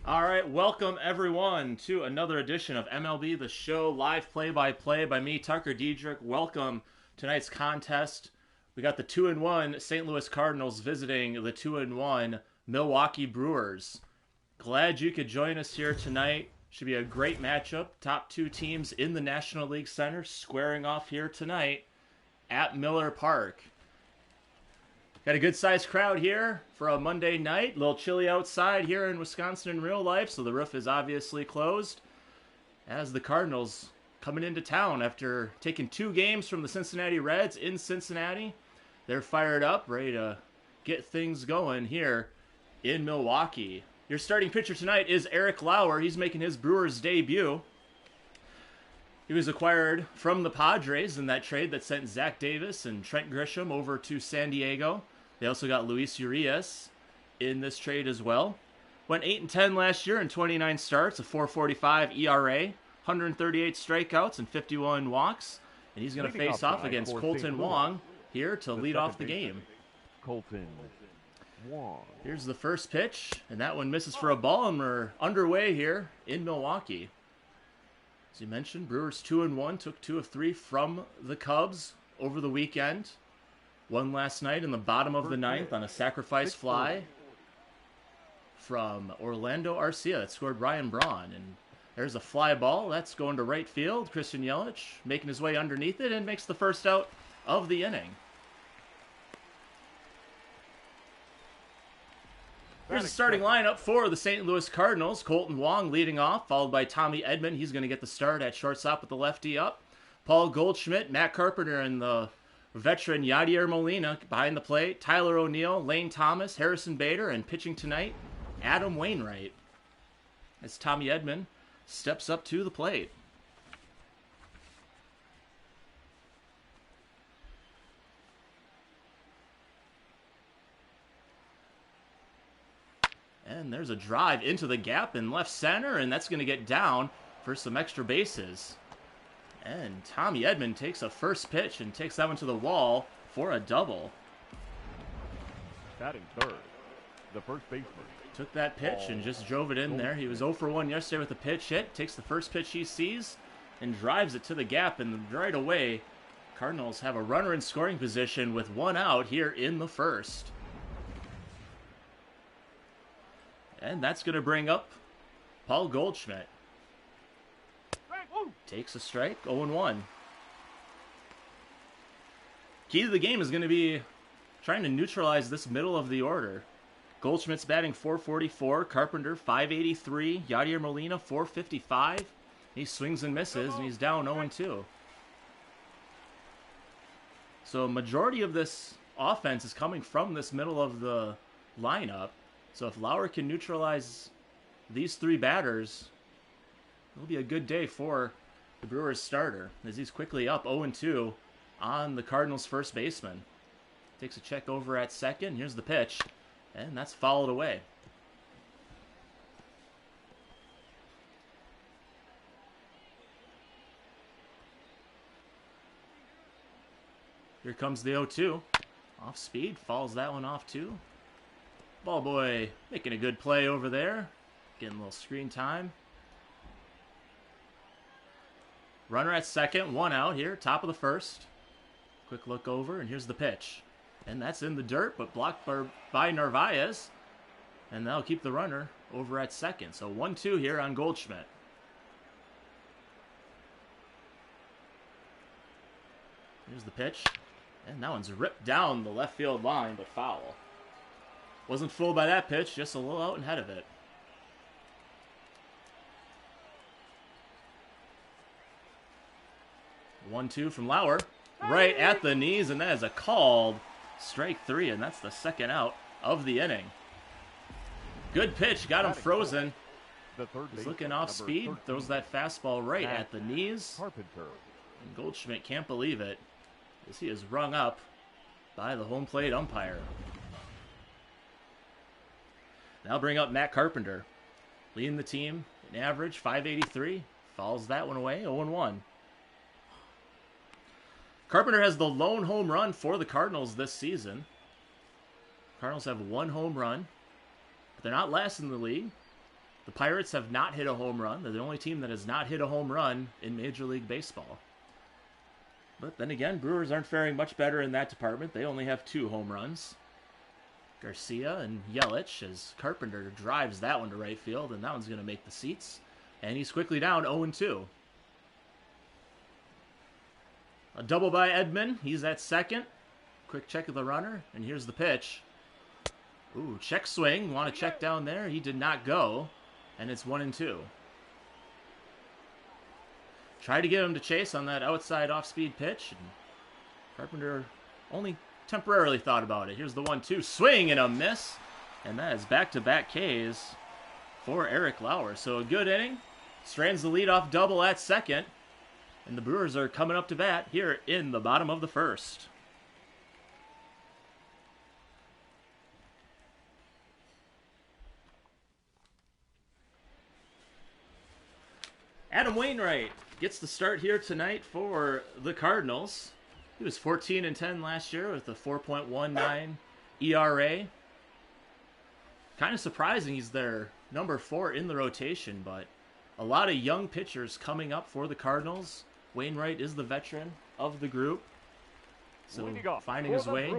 All right, welcome everyone to another edition of MLB The Show, live play-by-play by me, Tucker Diedrich. Welcome to tonight's contest. We got the 2-1 St. Louis Cardinals visiting the 2-1 Milwaukee Brewers. Glad you could join us here tonight. Should be a great matchup. Top two teams in the National League Center squaring off here tonight at Miller Park. Got a good-sized crowd here for a Monday night. A little chilly outside here in Wisconsin in real life, so the roof is obviously closed. As the Cardinals coming into town after taking 2 games from the Cincinnati Reds in Cincinnati. They're fired up, ready to get things going here in Milwaukee. Your starting pitcher tonight is Eric Lauer. He's making his Brewers debut. He was acquired from the Padres in that trade that sent Zach Davis and Trent Grisham over to San Diego. They also got Luis Urias in this trade as well. Went 8-10 last year in 29 starts, a 4.45 ERA, 138 strikeouts and 51 walks. And he's going to face off against Colton Wong here to lead off the game. Colton Wong. Here's the first pitch, and that one misses for a ball, and we're underway here in Milwaukee. As you mentioned, Brewers 2-1, took 2 of 3 from the Cubs over the weekend. One last night in the bottom of the ninth on a sacrifice fly from Orlando Arcia that scored Ryan Braun. And there's a fly ball. That's going to right field. Christian Yelich making his way underneath it and makes the first out of the inning. Here's the starting lineup for the St. Louis Cardinals. Colton Wong leading off, followed by Tommy Edman. He's going to get the start at shortstop with the lefty up. Paul Goldschmidt, Matt Carpenter, and the veteran Yadier Molina behind the plate. Tyler O'Neill, Lane Thomas, Harrison Bader, and pitching tonight, Adam Wainwright. As Tommy Edman steps up to the plate. And there's a drive into the gap in left center, and that's going to get down for some extra bases. And Tommy Edman takes a first pitch and takes that one to the wall for a double. Batting third, the first baseman. Took that pitch and just drove it in there. He was 0 for 1 yesterday with a pitch hit. Takes the first pitch he sees and drives it to the gap. And right away, Cardinals have a runner in scoring position with 1 out here in the first. And that's going to bring up Paul Goldschmidt. Takes a strike, 0-1. Key to the game is going to be trying to neutralize this middle of the order. Goldschmidt's batting .444, Carpenter .583, Yadier Molina .455. He swings and misses, and he's down 0-2. So a majority of this offense is coming from this middle of the lineup. So if Lauer can neutralize these 3 batters, it'll be a good day for the Brewers starter, as he's quickly up 0-2 on the Cardinals' first baseman. Takes a check over at second. Here's the pitch, and that's fouled away. Here comes the 0-2. Off speed, falls that one off too. Ball boy making a good play over there. Getting a little screen time. Runner at second, 1 out here, top of the first. Quick look over, and here's the pitch. And that's in the dirt, but blocked by Narvaez. And that'll keep the runner over at second. So 1-2 here on Goldschmidt. Here's the pitch. And that one's ripped down the left field line, but foul. Wasn't fooled by that pitch, just a little out and ahead of it. 1-2 from Lauer. Right at the knees, and that is a called strike 3, and that's the second out of the inning. Good pitch, got him frozen. He's looking off speed, throws that fastball right at the knees. And Goldschmidt can't believe it, as he is rung up by the home plate umpire. Now bring up Matt Carpenter, leading the team in average, .583. Fouls that one away, 0-1. Carpenter has the lone home run for the Cardinals this season. Cardinals have 1 home run, but they're not last in the league. The Pirates have not hit a home run. They're the only team that has not hit a home run in Major League Baseball. But then again, Brewers aren't faring much better in that department. They only have 2 home runs. Garcia and Yelich as Carpenter drives that one to right field, and that one's going to make the seats. And he's quickly down 0-2. A double by Edman. He's at second. Quick check of the runner, and here's the pitch. Ooh, check swing. Want to check down there? He did not go, and it's 1-2. Tried to get him to chase on that outside off-speed pitch, and Carpenter only temporarily thought about it. Here's the 1-2. Swing and a miss, and that is back-to-back Ks for Eric Lauer. So a good inning. Strands the leadoff double at second, and the Brewers are coming up to bat here in the bottom of the first. Adam Wainwright gets the start here tonight for the Cardinals. He was 14-10 last year with a 4.19 ERA. Kind of surprising he's their number 4 in the rotation, but a lot of young pitchers coming up for the Cardinals. Wainwright is the veteran of the group, so finding his way.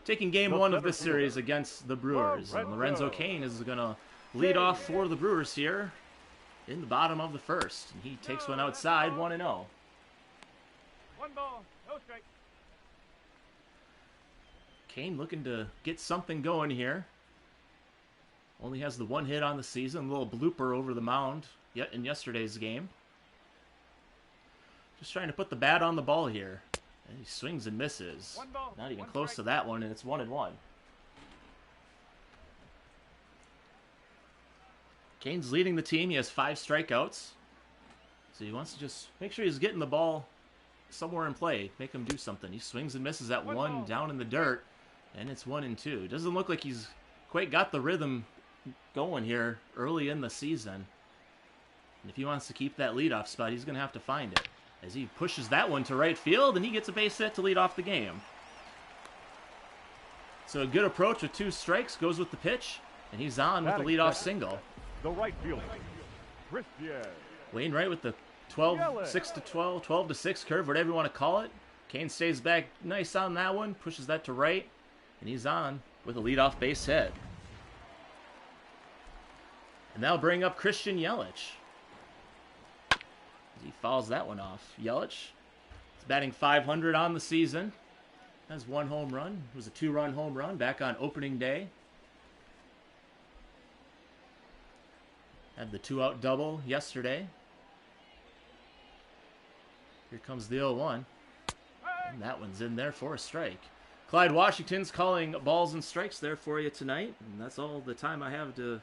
Taking game 1 of this series against the Brewers. And Lorenzo Cain is going to lead off for the Brewers here in the bottom of the first. And he takes one outside, 1-0. 1 ball, no strike. Cain looking to get something going here. Only has the 1 hit on the season. A little blooper over the mound yet in yesterday's game. Just trying to put the bat on the ball here. And he swings and misses. Not even close to that one, and it's 1-1. Cain's leading the team. He has 5 strikeouts. So he wants to just make sure he's getting the ball somewhere in play. Make him do something. He swings and misses at 1 down in the dirt. And it's 1-2. Doesn't look like he's quite got the rhythm going here early in the season. And if he wants to keep that leadoff spot, he's going to have to find it. As he pushes that one to right field, and he gets a base hit to lead off the game. So a good approach with 2 strikes, goes with the pitch, and he's on with the leadoff single. The right fielder, Christian. Wainwright with the 6-12, 12-6 curve, whatever you want to call it. Cain stays back nice on that one, pushes that to right, and he's on with a leadoff base hit. And that'll bring up Christian Yelich. He fouls that one off. Yelich is batting .500 on the season. Has 1 home run. It was a 2-run home run back on opening day. Had the 2-out double yesterday. Here comes the 0-1. And that one's in there for a strike. Clyde Washington's calling balls and strikes there for you tonight. And that's all the time I have to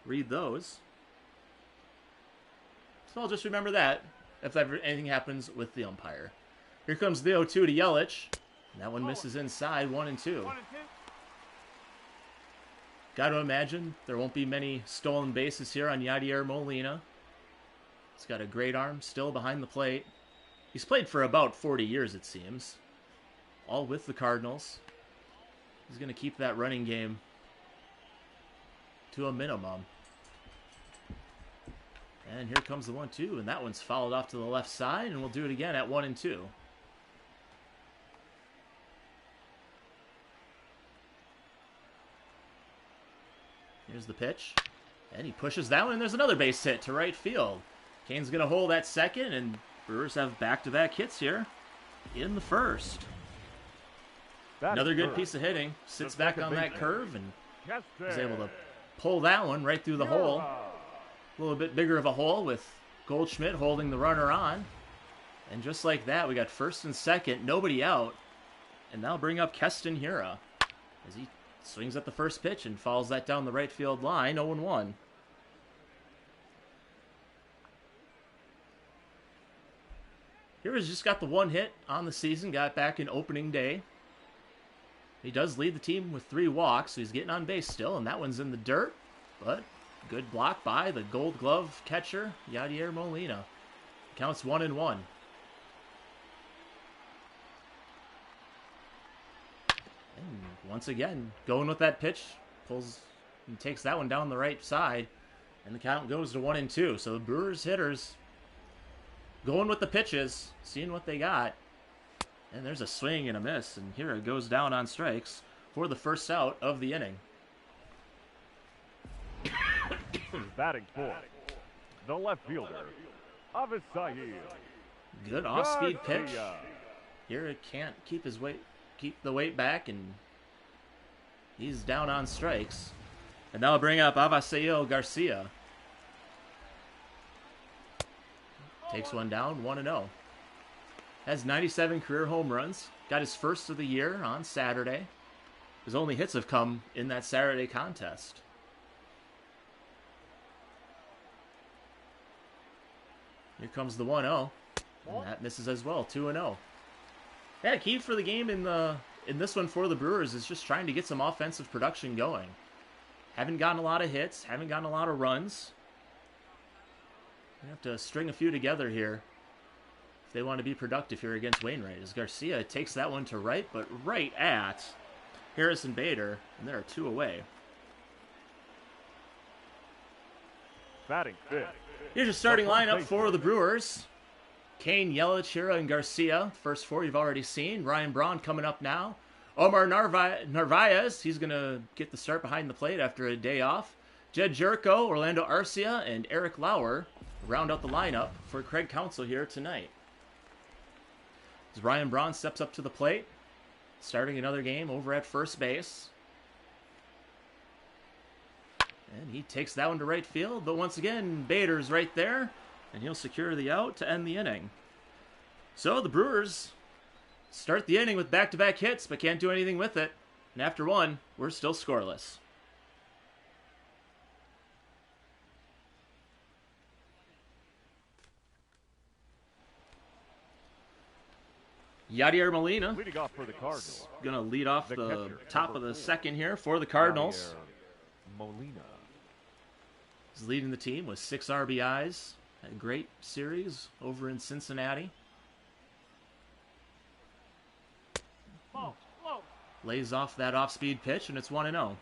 read those. So I'll just remember that if ever anything happens with the umpire. Here comes the 0-2 to Yelich. And that one misses inside, 1-2. Got to imagine there won't be many stolen bases here on Yadier Molina. He's got a great arm still behind the plate. He's played for about 40 years, it seems. All with the Cardinals. He's going to keep that running game to a minimum. And here comes the 1-2, and that one's fouled off to the left side, and we'll do it again at 1-2. Here's the pitch, and he pushes that one, and there's another base hit to right field. Cain's going to hold at second, and Brewers have back-to-back hits here in the first. Another good piece of hitting. Sits back on that curve, and is able to pull that one right through the hole. A little bit bigger of a hole with Goldschmidt holding the runner on. And just like that, we got first and second, nobody out. And that'll bring up Keston Hiura as he swings at the first pitch and fouls that down the right field line, 0-1. Hiura's just got the 1 hit on the season, got back in opening day. He does lead the team with 3 walks, so he's getting on base still, and that one's in the dirt, but good block by the Gold Glove catcher, Yadier Molina. Counts 1-1. And once again, going with that pitch, pulls and takes that one down the right side. And the count goes to 1-2. So the Brewers hitters going with the pitches, seeing what they got. And there's a swing and a miss. And here it goes down on strikes for the first out of the inning. Batting fourth, the left fielder, Avisail. Good off-speed pitch. Garcia. Here it can't keep the weight back, and he's down on strikes. And now bring up Avisail Garcia. Takes one down, 1-0. Has 97 career home runs. Got his first of the year on Saturday. His only hits have come in that Saturday contest. Here comes the 1-0. And that misses as well, 2-0. Yeah, key for the game in this one for the Brewers is just trying to get some offensive production going. Haven't gotten a lot of hits, haven't gotten a lot of runs. You have to string a few together here if they want to be productive here against Wainwright. As Garcia takes that one to right, but right at Harrison Bader, and there are two away. Batting fifth. Here's your starting lineup for the Brewers. Kane, Yelich, Hira, and Garcia. First four you've already seen. Ryan Braun coming up now. Omar Narvaez, he's going to get the start behind the plate after a day off. Jed Jerko, Orlando Arcia, and Eric Lauer round out the lineup for Craig Counsell here tonight. As Ryan Braun steps up to the plate, starting another game over at first base. And he takes that one to right field, but once again, Bader's right there, and he'll secure the out to end the inning. So the Brewers start the inning with back-to-back hits, but can't do anything with it. And after one, we're still scoreless. Yadier Molina Leading off for the Cardinals, going to lead off the catcher, top of number the 4, second here for the Cardinals. Yadier Molina. He's leading the team with 6 RBIs. Had a great series over in Cincinnati. Lays off that off-speed pitch, and it's 1-0.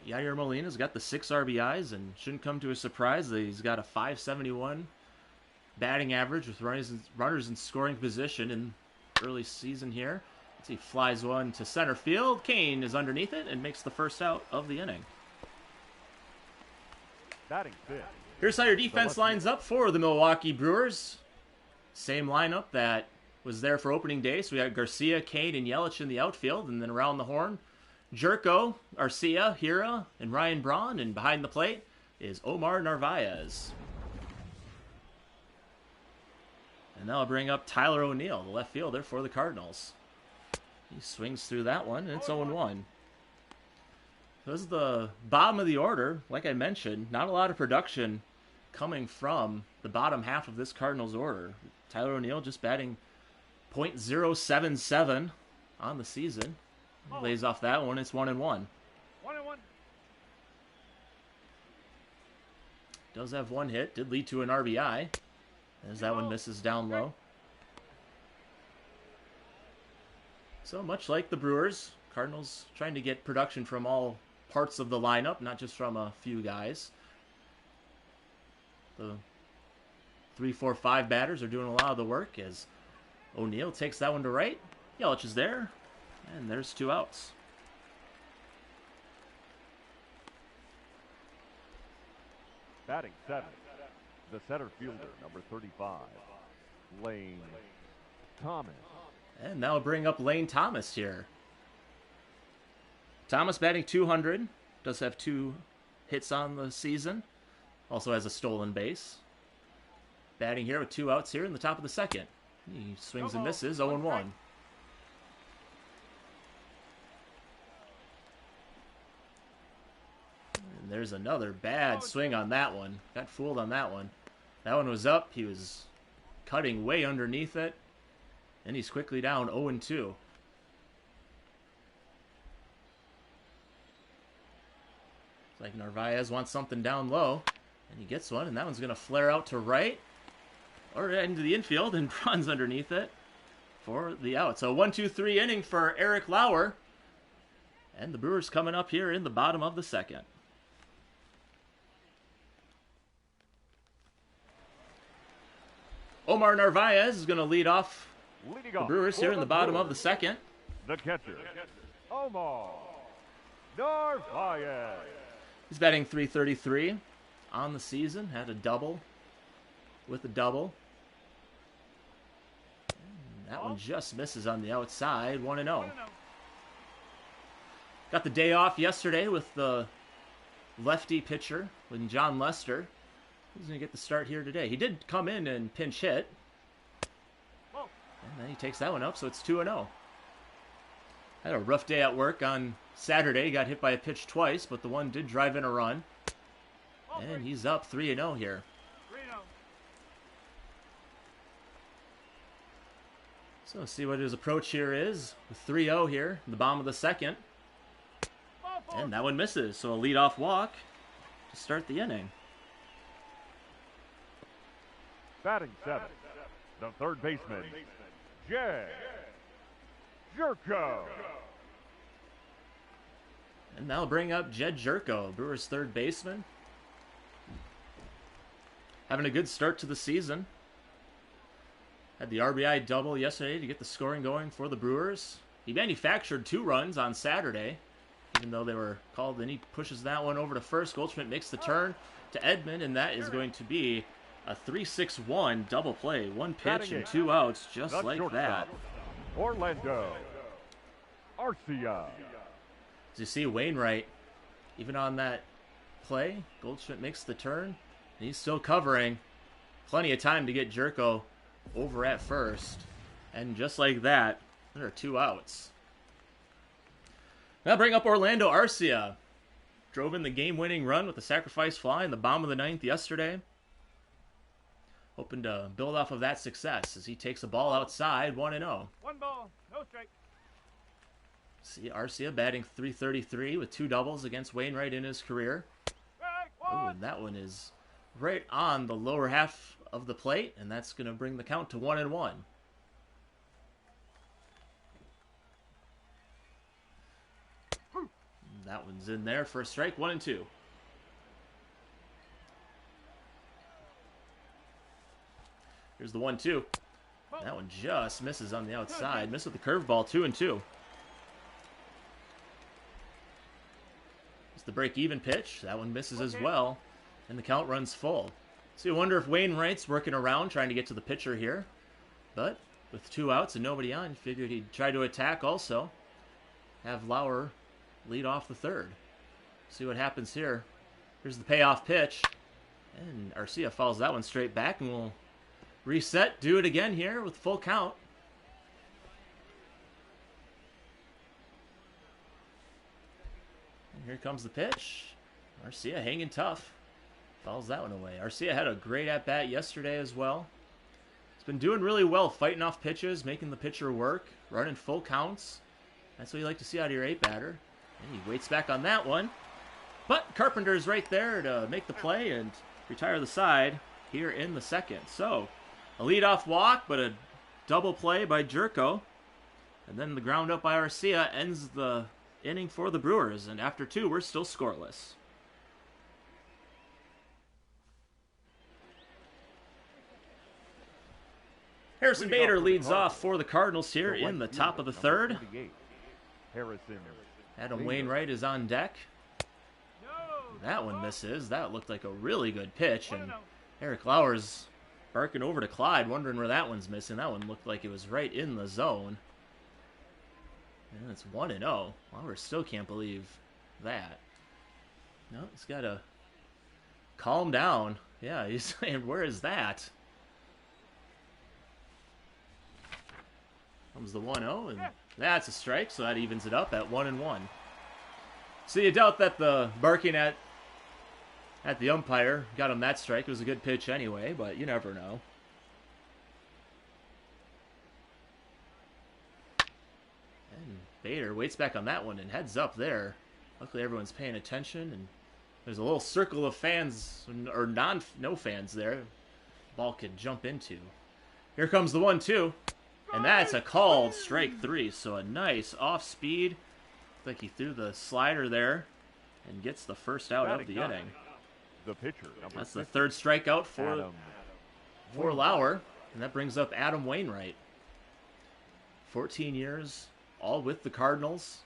Yadier Molina's got the 6 RBIs, and shouldn't come to a surprise that he's got a .571 batting average with runners in scoring position in early season here. As he flies one to center field. Kane is underneath it and makes the first out of the inning. Batting fifth. Here's how your defense lines up for the Milwaukee Brewers. Same lineup that was there for opening day. So we got Garcia, Kane, and Yelich in the outfield. And then around the horn, Jerko, Arcia, Hira, and Ryan Braun. And behind the plate is Omar Narvaez. And that'll bring up Tyler O'Neill, the left fielder for the Cardinals. He swings through that one, and it's 0-1. This is the bottom of the order. Like I mentioned, not a lot of production coming from the bottom half of this Cardinals order. Tyler O'Neill just batting .077 on the season. He lays off that one. It's 1-1. 1-1. Does have one hit. Did lead to an RBI. As that one misses down low. So much like the Brewers, Cardinals trying to get production from all parts of the lineup, not just from a few guys. The 3, 4, 5 batters are doing a lot of the work as O'Neill takes that one to right. Yelich is there, and there's 2 outs. Batting seventh, the center fielder, number 35, Lane Thomas. And that'll bring up Lane Thomas here. Thomas batting .200. Does have 2 hits on the season. Also has a stolen base. Batting here with 2 outs here in the top of the second. He swings and misses, 0-1. And there's another bad swing on that one. Got fooled on that one. That one was up. He was cutting way underneath it. And he's quickly down 0-2. It's like Narvaez wants something down low. And he gets one, and that one's going to flare out to right. Or into the infield, and Braun's underneath it. for the out. So 1-2-3 inning for Eric Lauer. And the Brewers coming up here in the bottom of the second. Omar Narvaez is going to lead off the Brewers here in the bottom of the second. The catcher, Omar Narvaez. He's batting .333 on the season. Had a double with a double. And that one just misses on the outside, 1-0. Got the day off yesterday with the lefty pitcher, with John Lester. He's going to get the start here today. He did come in and pinch hit. And then he takes that one up, so it's 2-0. Had a rough day at work on Saturday. Got hit by a pitch twice, but the one did drive in a run. And he's up 3-0 here. So let's see what his approach here is. With 3-0 here in the bottom of the second. And that one misses, so a leadoff walk to start the inning. Batting seventh, the third baseman, Jed Jerko. And that'll bring up Jed Jerko, Brewers' third baseman. Having a good start to the season. Had the RBI double yesterday to get the scoring going for the Brewers. He manufactured 2 runs on Saturday, even though they were called, and he pushes that one over to first. Goldschmidt makes the turn to Edmund, and that is going to be a 3-6-1 double play. 1 pitch and 2 outs, just like that. Orlando Arcia. As you see, Wainwright, even on that play, Goldschmidt makes the turn, and he's still covering. Plenty of time to get Jerko over at first. And just like that, there are 2 outs. Now bring up Orlando Arcia. Drove in the game-winning run with a sacrifice fly in the bottom of the 9th yesterday. Hoping to build off of that success as he takes a ball outside, 1-0. 1 ball, no strike. See Arcia batting .333 with 2 doubles against Wainwright in his career. Oh, and that one is right on the lower half of the plate, and that's going to bring the count to 1-1. That one's in there for a strike, 1-2. Here's the 1-2. That one just misses on the outside. Missed with the curveball, 2-2. It's the break-even pitch. That one misses as well, and the count runs full. So you wonder if Wainwright's working around trying to get to the pitcher here. But with 2 outs and nobody on, figured he'd try to attack also. Have Lauer lead off the third. See what happens here. Here's the payoff pitch. And Arcia follows that one straight back, and we'll reset, do it again here with full count. And here comes the pitch. Arcia hanging tough. Fouls that one away. Arcia had a great at-bat yesterday as well. He's been doing really well, fighting off pitches, making the pitcher work, running full counts. That's what you like to see out of your 8-batter. And he waits back on that one. But Carpenter's right there to make the play and retire the side here in the second. So, a leadoff walk, but a double play by Jerko. And then the ground up by Arcia ends the inning for the Brewers. And after 2, we're still scoreless. Harrison Bader leads off for the Cardinals here in the top of the third. Adam Wainwright is on deck. That one misses. That looked like a really good pitch, and Eric Lauer's barking over to Clyde, wondering where that one's missing. That one looked like it was right in the zone. And it's 1-0. Lauer still can't believe that. No, he's got to calm down. Yeah, he's saying, where is that? Comes the 1-0, and that's a strike, so that evens it up at 1-1. So you doubt that the barking at the umpire got him that strike. It was a good pitch anyway, but you never know. And Bader waits back on that one and heads up there. Luckily everyone's paying attention, and there's a little circle of fans, or no fans there. Ball could jump into. Here comes the 1-2. And that's a called strike 3. So a nice off speed. Looks like he threw the slider there and gets the first out of the inning. The pitcher, That's the third strikeout for Lauer. And that brings up Adam Wainwright. 14 years, all with the Cardinals.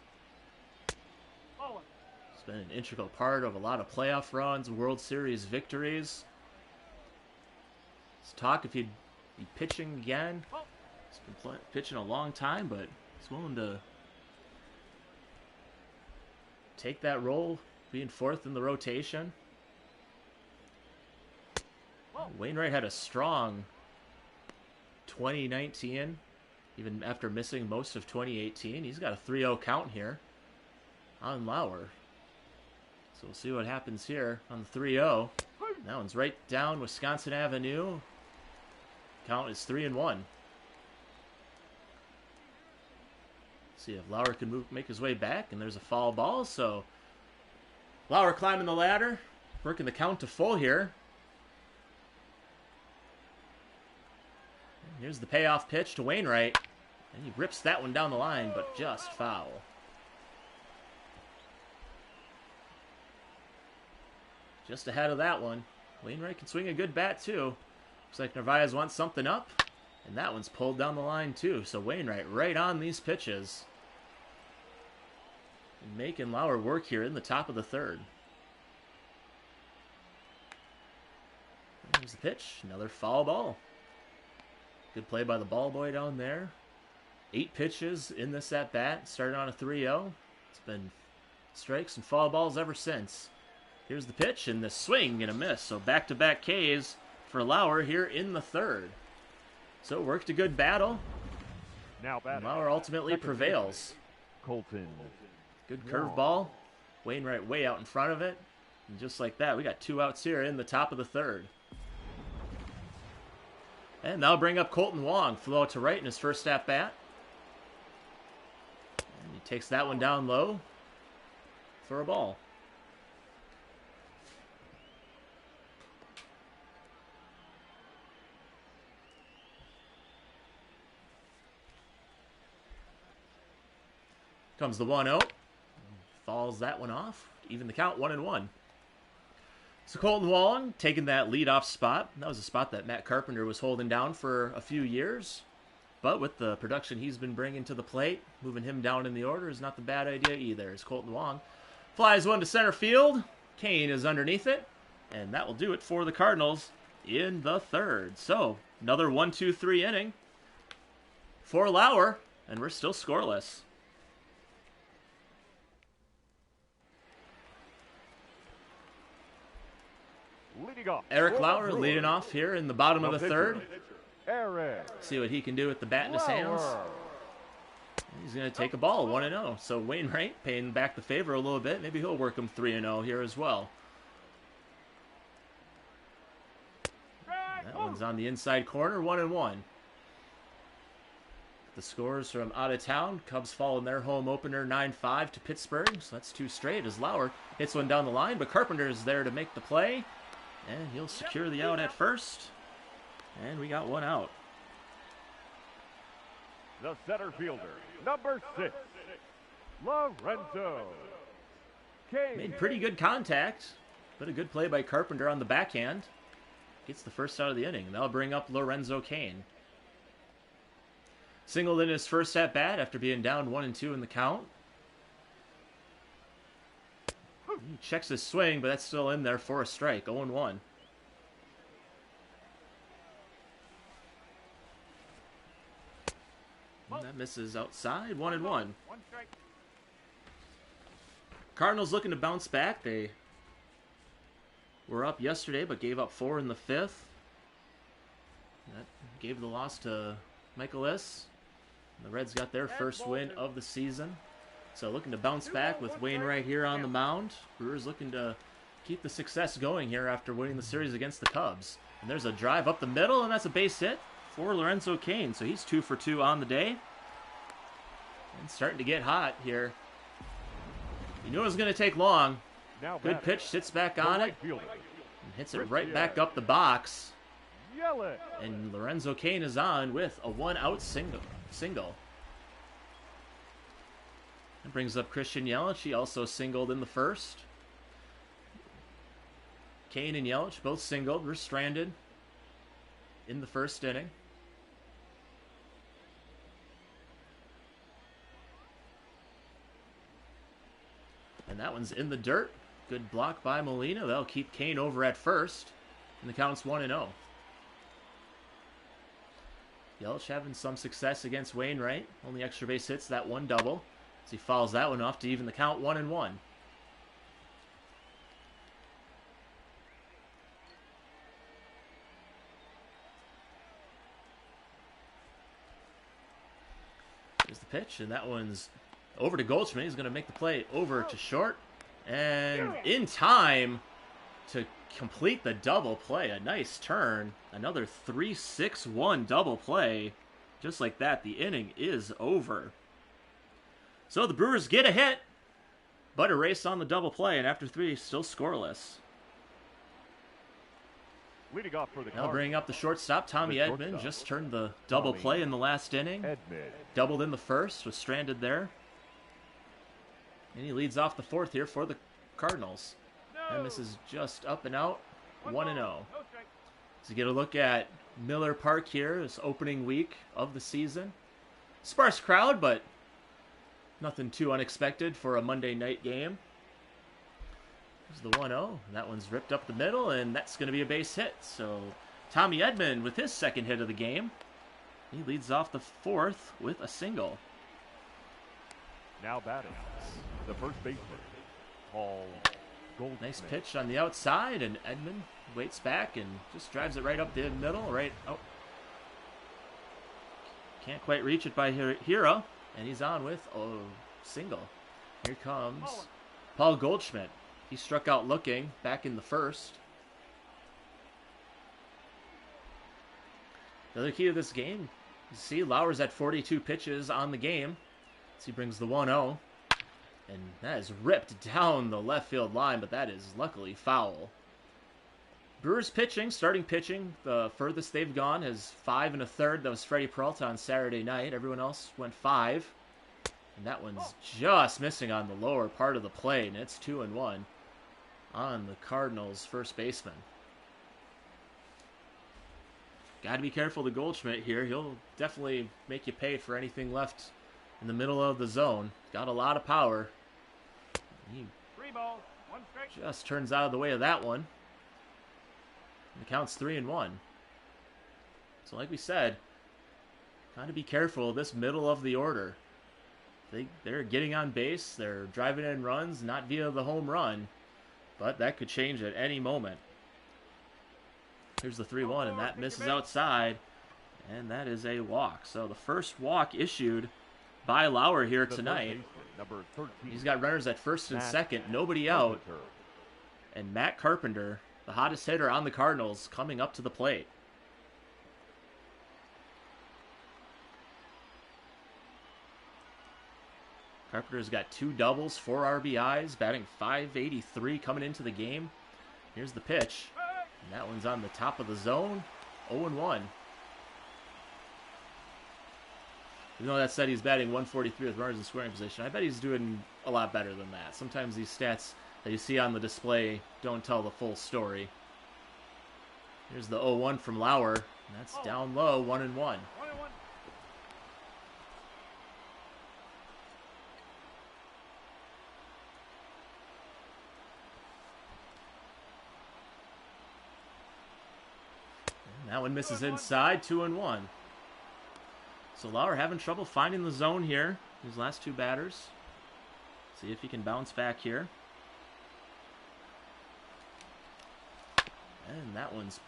He's been an integral part of a lot of playoff runs, World Series victories. Let's talk if he'd be pitching again. He's been pitching a long time, but he's willing to take that role, being fourth in the rotation. Wainwright had a strong 2019, even after missing most of 2018. He's got a 3-0 count here on Lauer. So we'll see what happens here on the 3-0. That one's right down Wisconsin Avenue. Count is 3-1. See if Lauer can make his way back, and there's a foul ball. So Lauer climbing the ladder, working the count to full here. Here's the payoff pitch to Wainwright. And he rips that one down the line, but just foul. Just ahead of that one. Wainwright can swing a good bat, too. Looks like Narvaez wants something up. And that one's pulled down the line, too. So Wainwright right on these pitches. And making Lauer work here in the top of the third. There's the pitch. Another foul ball. Good play by the ball boy down there. 8 pitches in this at-bat. Started on a 3-0. It's been strikes and foul balls ever since. Here's the pitch, and the swing and a miss. So back-to-back Ks for Lauer here in the third. So it worked a good battle. Now and Lauer ultimately prevails. Colton. Good curveball. Wainwright way out in front of it. And just like that, we got 2 outs here in the top of the third. And that'll bring up Colton Wong. Flew out to right in his first at-bat. And he takes that one down low for a ball. Comes the 1-0. Falls that one off. Even the count, 1-1. So Colton Wong taking that leadoff spot. That was a spot that Matt Carpenter was holding down for a few years. But with the production he's been bringing to the plate, moving him down in the order is not the bad idea either. As Colton Wong flies one to center field. Kane is underneath it. And that will do it for the Cardinals in the third. So another 1-2-3 inning for Lauer. And we're still scoreless. Eric Lauer leading off here in the bottom of the third. See what he can do with the bat in his hands. He's going to take a ball, 1-0. So Wainwright paying back the favor a little bit. Maybe he'll work him 3-0 here as well. That one's on the inside corner, 1-1. The scores from out of town. Cubs fall in their home opener 9-5 to Pittsburgh. So that's 2 straight as Lauer hits one down the line. But Carpenter is there to make the play. And he'll secure the out at first. And we got 1 out. The center fielder, number 6, Lorenzo Kane. Made pretty good contact, but a good play by Carpenter on the backhand. Gets the first out of the inning. That'll bring up Lorenzo Kane. Singled in his first at-bat after being down 1-2 in the count. He checks his swing, but that's still in there for a strike. 0-1. That misses outside. 1-1. Cardinals looking to bounce back. They were up yesterday, but gave up 4 in the 5th. That gave the loss to Michaelis. The Reds got their first win of the season. So looking to bounce back with Wainwright here on the mound. Brewers looking to keep the success going here after winning the series against the Cubs. And there's a drive up the middle, and that's a base hit for Lorenzo Kane. So he's 2 for 2 on the day. And starting to get hot here. You knew it was going to take long. Good pitch, sits back on it. And hits it right back up the box. And Lorenzo Kane is on with a 1-out single. single. That brings up Christian Yelich. He also singled in the first. Kane and Yelich both singled. We're stranded in the first inning. And that one's in the dirt. Good block by Molina. That'll keep Kane over at first. And the count's 1-0. Yelich having some success against Wainwright. Only extra base hits, that one double. As he fouls that one off to even the count 1-1. Here's the pitch, and that one's over to Goldschmidt. He's going to make the play over to short. And in time to complete the double play. A nice turn. Another 3-6-1 double play. Just like that, the inning is over. So the Brewers get a hit, but a race on the double play, and after 3, still scoreless. Leading off for the Now bringing up the shortstop, Tommy Edman. Just turned the double play in the last inning. Doubled in the first, was stranded there. And he leads off the 4th here for the Cardinals. And this is just up and out, 1-0. So you get a look at Miller Park here, this opening week of the season. Sparse crowd, but nothing too unexpected for a Monday night game. There's the 1-0. That one's ripped up the middle, and that's going to be a base hit. So Tommy Edman with his second hit of the game. He leads off the 4th with a single. Now batting, the first baseman, Paul Goldschmidt. Nice pitch on the outside, and Edman waits back and just drives it right up the middle. Right. Oh. Can't quite reach it by Hero. And he's on with a single. Here comes Paul Goldschmidt. He struck out looking back in the first. The other key to this game, you see Lauer's at 42 pitches on the game. So he brings the 1-0. And that is ripped down the left field line, but that is luckily foul. Brewers pitching, starting pitching, the furthest they've gone is 5 1/3. That was Freddie Peralta on Saturday night. Everyone else went 5. And that one's just missing on the lower part of the plate, and it's 2-1 on the Cardinals' first baseman. Got to be careful to Goldschmidt here. He'll definitely make you pay for anything left in the middle of the zone. Got a lot of power. He just turns out of the way of that one. And the count's 3-1. So like we said, got to be careful this middle of the order. They're getting on base. They're driving in runs, not via the home run. But that could change at any moment. Here's the 3-1, and that misses outside. And that is a walk. So the first walk issued by Lauer here tonight. He's got runners at first and second, nobody out. And Matt Carpenter, the hottest hitter on the Cardinals, coming up to the plate. Carpenter's got 2 doubles, 4 RBIs, batting .583 coming into the game. Here's the pitch. And that one's on the top of the zone, 0-1. Even though that said he's batting .143 with runners in scoring position, I bet he's doing a lot better than that. Sometimes these stats that you see on the display don't tell the full story. Here's the 0-1 from Lauer. And that's down low, 1-1. And that one misses inside, 2-1. So Lauer having trouble finding the zone here. His last 2 batters. See if he can bounce back here. And that one's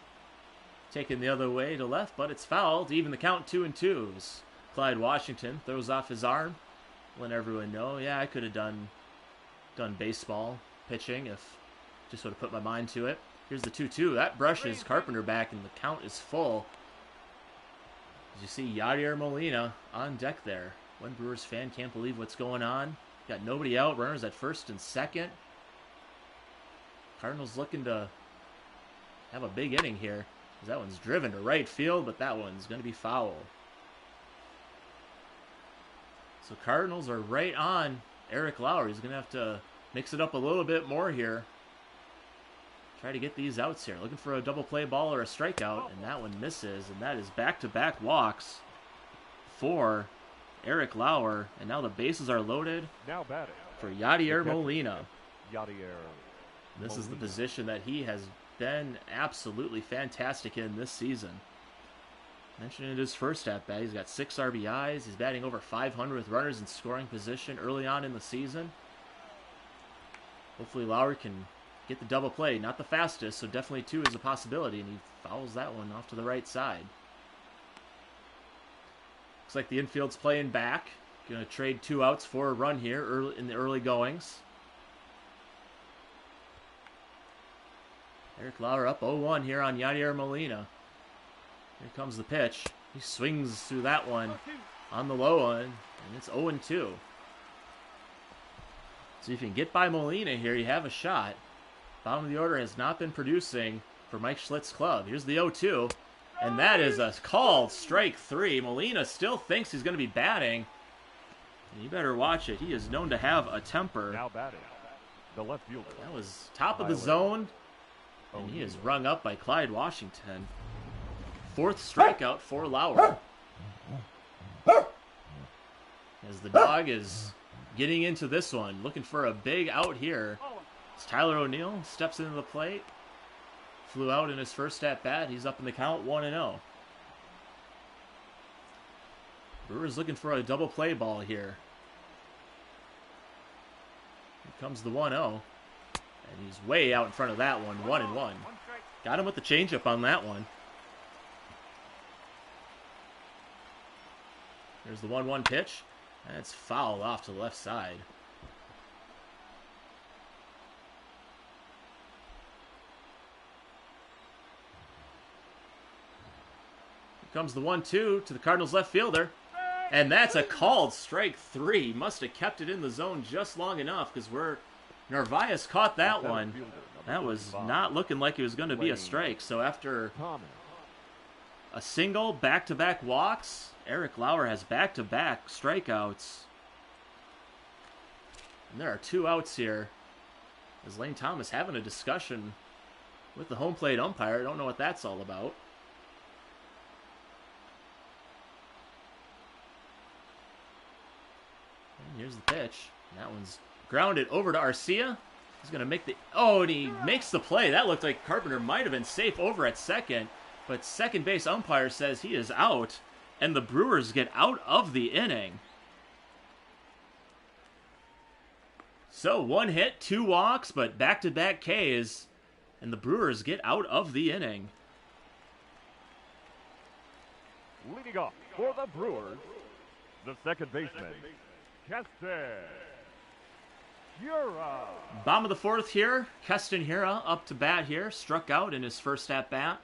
taken the other way to left, but it's fouled. Even the count 2-2. Clyde Washington throws off his arm, letting everyone know, yeah, I could have done baseball pitching if just would have put my mind to it. Here's the 2-2. That brushes Carpenter back, and the count is full. As you see Yadier Molina on deck there. One Brewers fan can't believe what's going on. Got nobody out. Runners at first and second. Cardinals looking to have a big inning here. That one's driven to right field, but that one's going to be foul. So Cardinals are right on Eric Lauer. He's going to have to mix it up a little bit more here. Try to get these outs here. Looking for a double play ball or a strikeout, and that one misses. And that is back-to-back walks for Eric Lauer. And now the bases are loaded Now batting for Yadier Molina. Yadier. This is the position that he has been absolutely fantastic in this season. Mentioned in his first at-bat, he's got 6 RBIs. He's batting over 500 with runners in scoring position early on in the season. Hopefully Lauer can get the double play. Not the fastest, so definitely 2 is a possibility, and he fouls that one off to the right side. Looks like the infield's playing back. Going to trade 2 outs for a run here early in the early goings. Eric Lauer up 0-1 here on Yadier Molina. Here comes the pitch. He swings through that one on the low one, and it's 0-2. So if you can get by Molina here, you have a shot. Bottom of the order has not been producing for Mike Schlitt's club. Here's the 0-2, and that is a called strike 3. Molina still thinks he's going to be batting. And you better watch it. He is known to have a temper. Now batting the left fielder. That was top of the zone, and he is rung up by Clyde Washington. 4th strikeout for Lauer. As the dog is getting into this one, looking for a big out here. As Tyler O'Neill steps into the plate. Flew out in his first at-bat. He's up in the count 1-0. Brewers looking for a double play ball here. Here comes the 1-0. And he's way out in front of that one, 1-1. Got him with the changeup on that one. There's the 1-1 pitch. And it's fouled off to the left side. Here comes the 1-2 to the Cardinals left fielder. And that's a called strike 3. Must have kept it in the zone just long enough because Narvaez caught that one. That was not looking like it was going to be a strike. So after a single, back-to-back walks, Eric Lauer has back-to-back strikeouts. And there are 2 outs here. As Lane Thomas having a discussion with the home plate umpire. I don't know what that's all about. And here's the pitch. And that one's grounded over to Arcia. He's going to make the... Oh, and he makes the play. That looked like Carpenter might have been safe over at second. But second base umpire says he is out. And the Brewers get out of the inning. So 1 hit, 2 walks, but back-to-back Ks. And the Brewers get out of the inning. Leading off for the Brewers, the second baseman, Keston Hiura. Bottom of the 4th here. Keston Hiura up to bat here. Struck out in his first at-bat.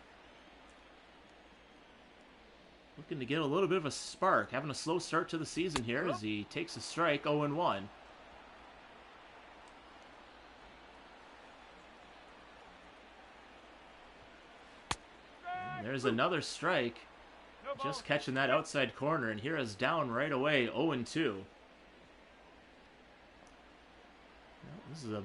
Looking to get a little bit of a spark. Having a slow start to the season here as he takes a strike, 0-1. There's another strike. Just catching that outside corner, and Hiura's down right away, 0-2. This is a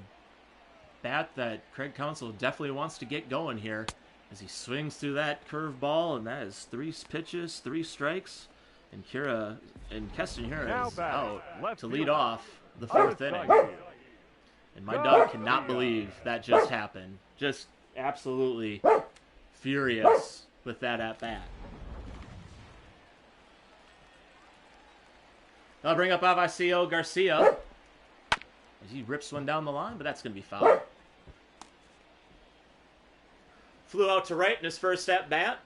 bat that Craig Counsell definitely wants to get going here as he swings through that curve ball, and that is 3 pitches, 3 strikes, and Keston Hiura is out to lead off the 4th inning. And my dog cannot believe that just happened. Just absolutely furious with that at-bat. I'll bring up Avisaíl Garcia as he rips one down the line, but that's going to be foul. Flew out to right in his first at-bat.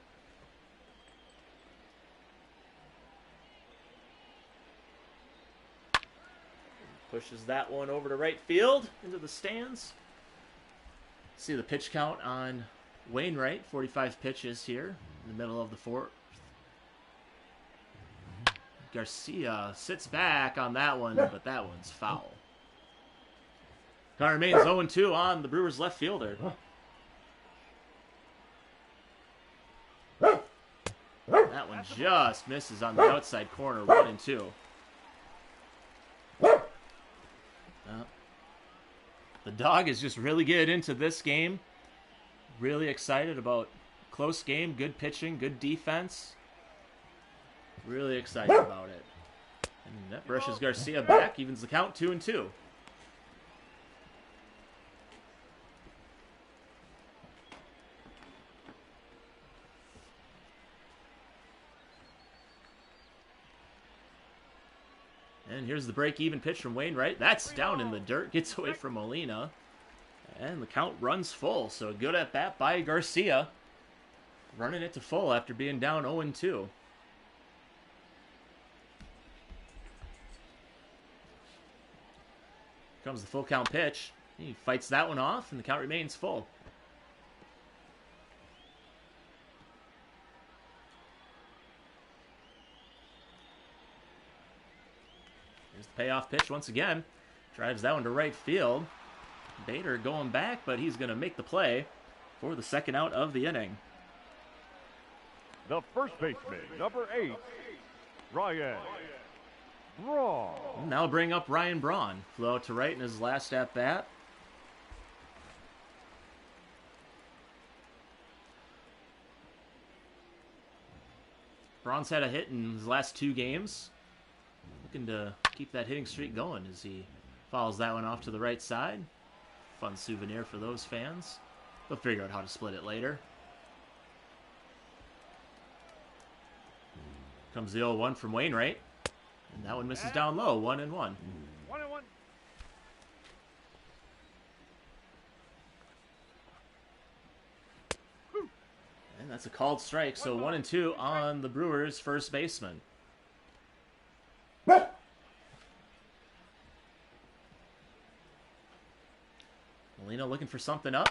Pushes that one over to right field into the stands. See the pitch count on Wainwright, 45 pitches here in the middle of the 4th. Garcia sits back on that one, but that one's foul. Count remains 0-2 on the Brewers left fielder. That one just misses on the outside corner, 1-2. The dog is just really getting into this game. Really excited about close game, good pitching, good defense. Really excited about it. And that brushes Garcia back, evens the count 2-2. And here's the break-even pitch from Wainwright. That's down in the dirt, gets away from Molina. And the count runs full, so a good at-bat by Garcia. Running it to full after being down 0-2. Comes the full count pitch. He fights that one off, and the count remains full. Here's the payoff pitch once again. Drives that one to right field. Bader going back, but he's going to make the play for the second out of the inning. The first baseman, number 8, Ryan Braun. Now bring up Ryan Braun. Flew out to right in his last at-bat. Braun's had a hit in his last 2 games. Looking to keep that hitting streak going as he follows that one off to the right side. Fun souvenir for those fans. They'll figure out how to split it later. Comes the 0-1 from Wainwright. And that one misses down low, 1-1. 1-1. And that's a called strike, so 1-2 on the Brewers' first baseman. Molina looking for something up.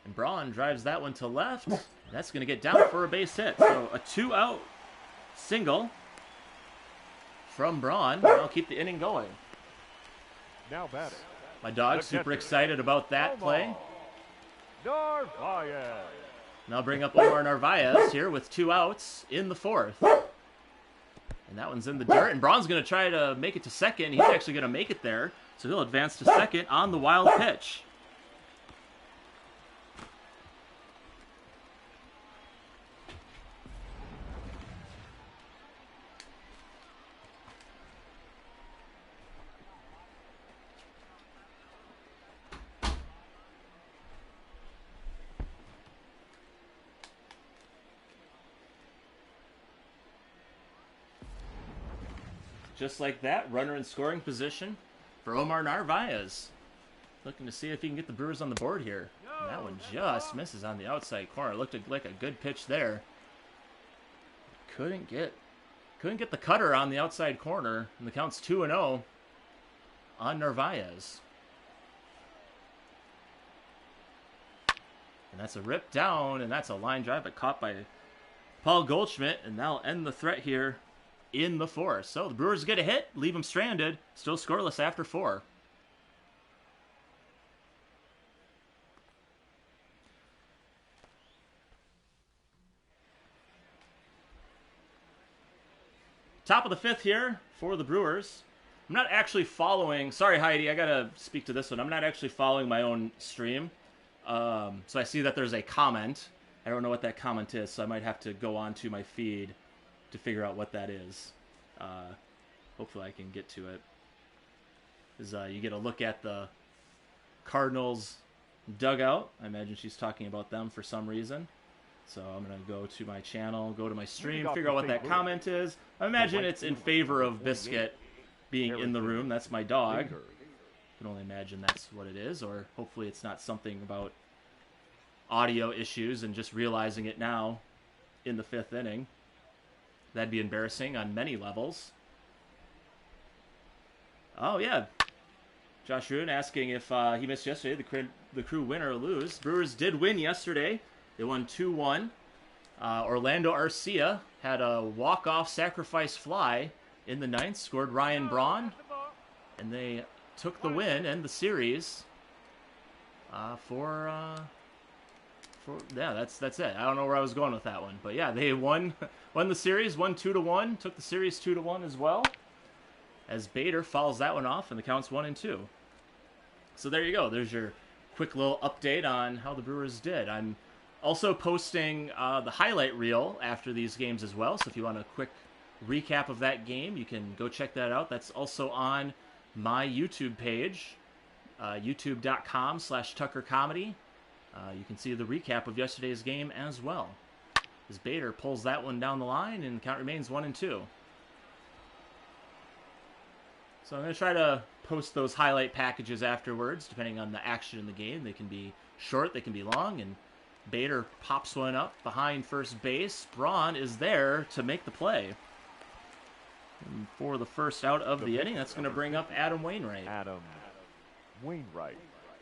And Braun drives that one to left. That's going to get down for a base hit. So a 2-out single from Braun. I'll keep the inning going. Now batting. My dog's super excited about that play. Narvaez. And I'll bring up Omar Narvaez here with 2 outs in the 4th. And that one's in the dirt. And Braun's going to try to make it to second. He's actually going to make it there. So he'll advance to second on the wild pitch. Just like that, runner in scoring position for Omar Narvaez. Looking to see if he can get the Brewers on the board here. And that one just misses on the outside corner. Looked like a good pitch there. Couldn't get the cutter on the outside corner. And the count's 2-0 on Narvaez. And that's a rip down, and that's a line drive, but caught by Paul Goldschmidt. And that'll end the threat here in the 4th. So the Brewers get a hit, leave them stranded, still scoreless after 4. Top of the 5th here for the Brewers. I'm not actually following, sorry Heidi, I gotta speak to this one. I'm not actually following my own stream. So I see that there's a comment. I don't know what that comment is, so I might have to go on to my feed to figure out what that is. Hopefully I can get to it. You get a look at the Cardinals dugout. I imagine she's talking about them for some reason. So I'm going to go to my channel, go to my stream, figure out what that comment is. I imagine it's in favor of Biscuit being in the room. That's my dog. I can only imagine that's what it is, or hopefully it's not something about audio issues and just realizing it now in the 5th inning. That'd be embarrassing on many levels. Oh, yeah. Josh Roon asking if he missed yesterday, the crew win or lose. Brewers did win yesterday. They won 2-1. Orlando Arcia had a walk-off sacrifice fly in the 9th, scored Ryan Braun, and they took the win and the series yeah, that's it. I don't know where I was going with that one, but yeah, they won the series, won 2-1, took the series 2-1 as well. As Bader fouls that one off, and the count's 1-2. So there you go. There's your quick little update on how the Brewers did. I'm also posting the highlight reel after these games as well. So if you want a quick recap of that game, you can go check that out. That's also on my YouTube page, youtube.com/TuckerComedy. You can see the recap of yesterday's game as well. As Bader pulls that one down the line, and the count remains 1-2. So I'm going to try to post those highlight packages afterwards, depending on the action in the game. They can be short, they can be long, and Bader pops one up behind first base. Braun is there to make the play. And for the first out of the inning, that's going to bring up Adam Wainwright.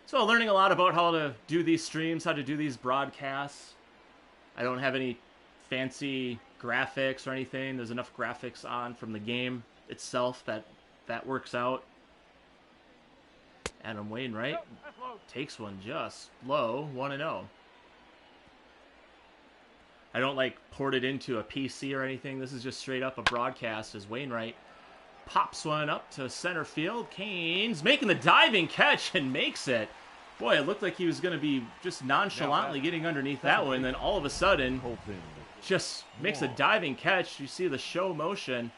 So learning a lot about how to do these streams, how to do these broadcasts. I don't have any fancy graphics or anything. There's enough graphics on from the game itself that works out. Adam Wainwright takes one just low, 1-0. I don't port it into a PC or anything. This is just straight up a broadcast as Wainwright pops one up to center field. Canes making the diving catch and makes it. Boy, it looked like he was going to be just nonchalantly getting underneath that one, and then all of a sudden just makes a diving catch. You see the show motion.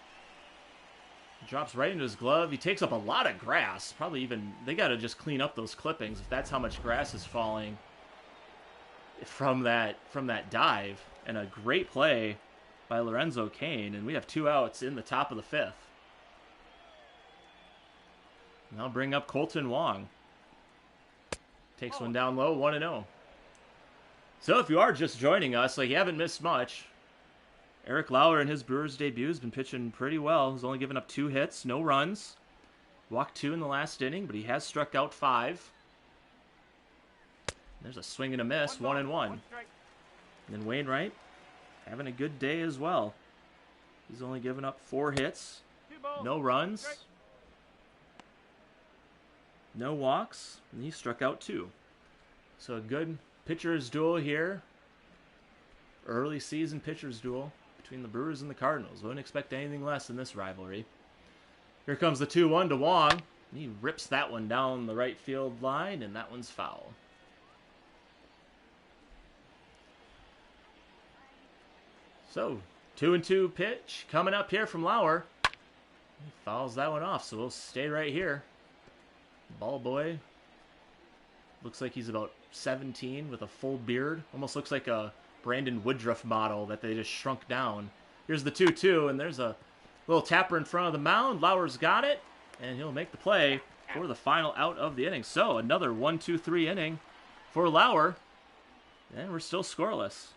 Drops right into his glove. He takes up a lot of grass. Probably even, they got to just clean up those clippings if that's how much grass is falling from that dive. And a great play by Lorenzo Cain. And we have 2 outs in the top of the 5th. And I'll bring up Colton Wong. Takes one down low, 1-0. So if you are just joining us, you haven't missed much. Eric Lauer in his Brewers debut has been pitching pretty well. He's only given up 2 hits, no runs. Walked 2 in the last inning, but he has struck out 5. There's a swing and a miss, 1-1. And then Wainwright having a good day as well. He's only given up 4 hits, no runs, no walks, and he struck out 2. So a good pitcher's duel here. Early season pitcher's duel between the Brewers and the Cardinals. Wouldn't expect anything less in this rivalry. Here comes the 2-1 to Wong. He rips that one down the right field line, and that one's foul. So, 2-2 pitch coming up here from Lauer. He fouls that one off, so we'll stay right here. Ball boy. Looks like he's about 17 with a full beard. Almost looks like a Brandon Woodruff model that they just shrunk down. Here's the 2-2, and there's a little tapper in front of the mound. Lauer's got it, and he'll make the play for the final out of the inning. So, another 1-2-3 inning for Lauer, and we're still scoreless.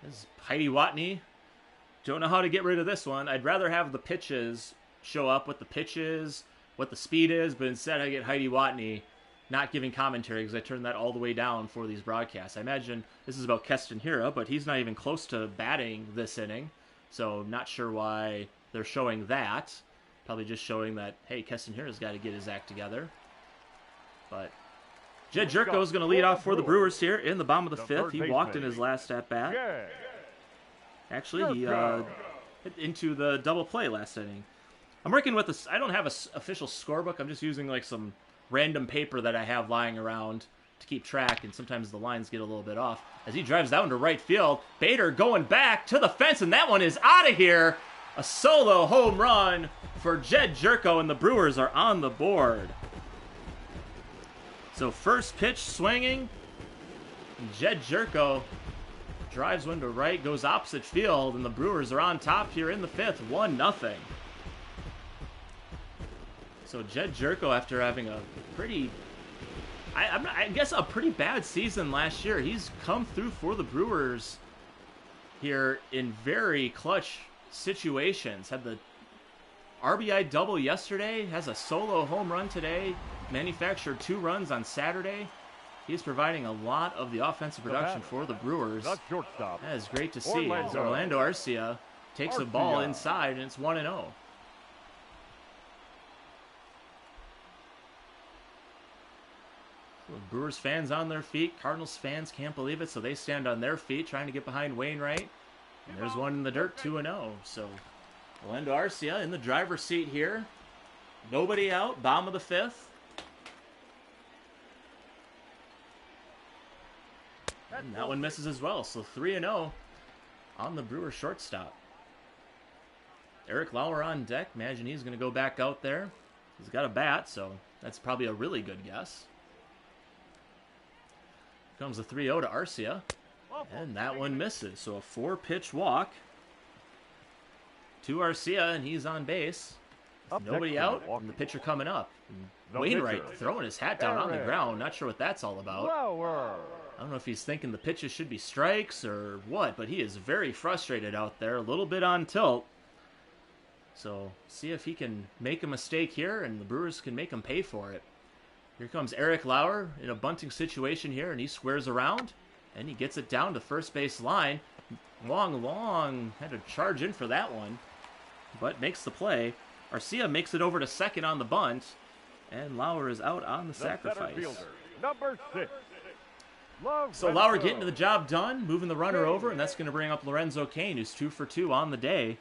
This is Heidi Watney. Don't know how to get rid of this one. I'd rather have the pitches show up with the pitches, what the speed is, but instead I get Heidi Watney not giving commentary because I turned that all the way down for these broadcasts. I imagine this is about Keston Hiura, but he's not even close to batting this inning, so not sure why they're showing that. Probably just showing that, hey, Keston Hiura's got to get his act together. But Jed Jerko is going to lead off for the Brewers here in the bottom of the 5th. He walked in his last at-bat. Actually, he hit into the double play last inning. I'm working with this. I don't have an official scorebook. I'm just using some random paper that I have lying around to keep track, and sometimes the lines get a little bit off. As he drives that one to right field, Bader going back to the fence, and that one is out of here. A solo home run for Jed Jerko, and the Brewers are on the board. So first pitch swinging, Jed Jerko drives one to right, goes opposite field, and the Brewers are on top here in the 5th, 1-0. So Jed Jerko, after having a pretty, I guess a pretty bad season last year, he's come through for the Brewers here in very clutch situations. Had the RBI double yesterday, has a solo home run today, manufactured 2 runs on Saturday. He's providing a lot of the offensive production for the Brewers. That is great to see. As Orlando Arcia takes a ball inside, and it's 1-0. Brewers fans on their feet. Cardinals fans can't believe it, so they stand on their feet trying to get behind Wainwright. And there's one in the dirt, 2-0. So Orlando Arcia in the driver's seat here. Nobody out, bottom of the fifth. And that one misses as well, so 3-0 on the Brewers shortstop. Eric Lauer on deck. Imagine he's going to go back out there. He's got a bat, so that's probably a really good guess. Comes a 3-0 to Arcia. And that one misses. So a 4-pitch walk to Arcia, and he's on base. Nobody out, and the pitcher coming up. Wainwright throwing his hat down on the ground. Not sure what that's all about. I don't know if he's thinking the pitches should be strikes or what, but he is very frustrated out there. A little bit on tilt. So see if he can make a mistake here, and the Brewers can make him pay for it. Here comes Eric Lauer in a bunting situation here, and he squares around, and he gets it down to first base line. Long, had to charge in for that one, but makes the play. Arcia makes it over to second on the bunt, and Lauer is out on the sacrifice. Number 6. So Lauer getting the job done, moving the runner over, and that's going to bring up Lorenzo Cain, who's 2 for 2 on the day,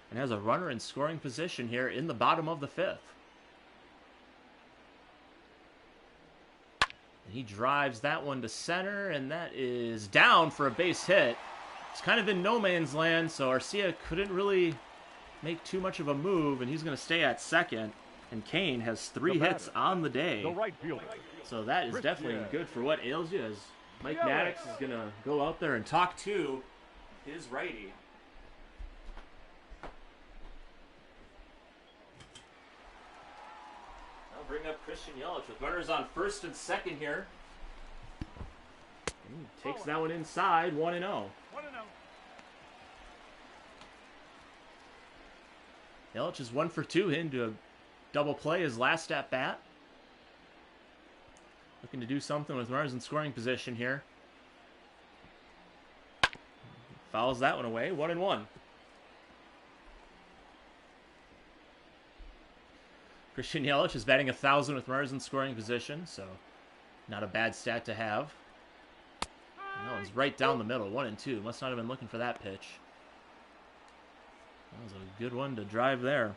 and has a runner in scoring position here in the bottom of the fifth. And he drives that one to center, and that is down for a base hit. It's kind of in no man's land, so Arcia couldn't really make too much of a move, and he's going to stay at second. And Cain has 3 hits on the day. So that is definitely good for what ails you, as Mike Maddox is going to go out there and talk to his righty. I'll bring up Christian Yelich with runners on first and second here. And he takes that one inside, 1-0. Yelich is 1 for 2 into a double play his last at bat. Looking to do something with runners in scoring position here. Fouls that one away, 1-1. Christian Yelich is batting 1,000 with runners in scoring position, so not a bad stat to have. And that one's right down the middle, 1-2. Must not have been looking for that pitch. That was a good one to drive there.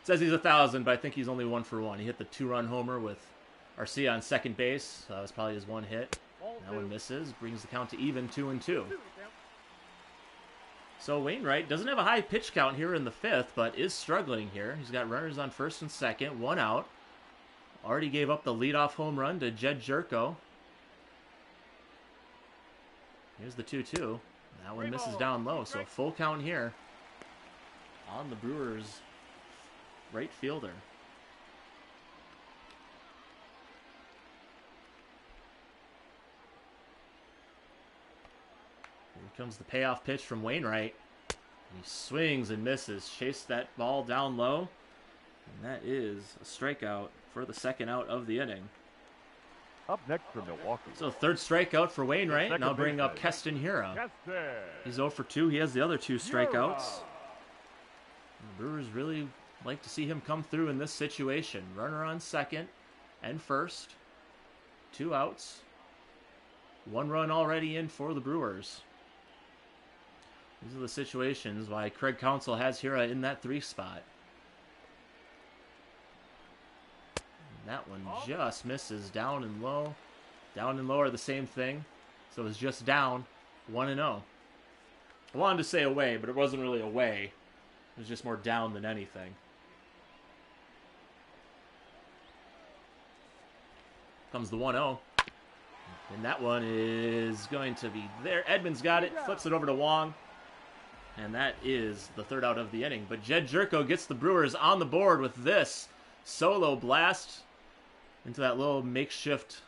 Says he's 1,000, but I think he's only 1 for 1. He hit the 2-run homer with Arcia on second base. That was probably his one hit. That one misses, brings the count to even, 2-2. So Wainwright doesn't have a high pitch count here in the fifth, but is struggling here. He's got runners on first and second, 1 out. Already gave up the leadoff home run to Jed Jerko. Here's the 2-2. That one misses down low, so a full count here on the Brewers' right fielder. Here comes the payoff pitch from Wainwright. He swings and misses, chased that ball down low, and that is a strikeout for the second out of the inning. Up next for Milwaukee. So third strikeout for Wainwright, and I'll bring up Keston Hiura. He's 0 for 2. He has the other 2 strikeouts. The Brewers really like to see him come through in this situation. Runner on second and first. 2 outs. 1 run already in for the Brewers. These are the situations why Craig Counsell has Hiura in that 3 spot. That one just misses down and low. Down and low are the same thing. So it's just down, 1-0. I wanted to say away, but it wasn't really away. It was just more down than anything. Comes the 1-0. And that one is going to be there. Edmonds got it, flips it over to Wong. And that is the third out of the inning. But Jed Jerko gets the Brewers on the board with this solo blast into that little makeshift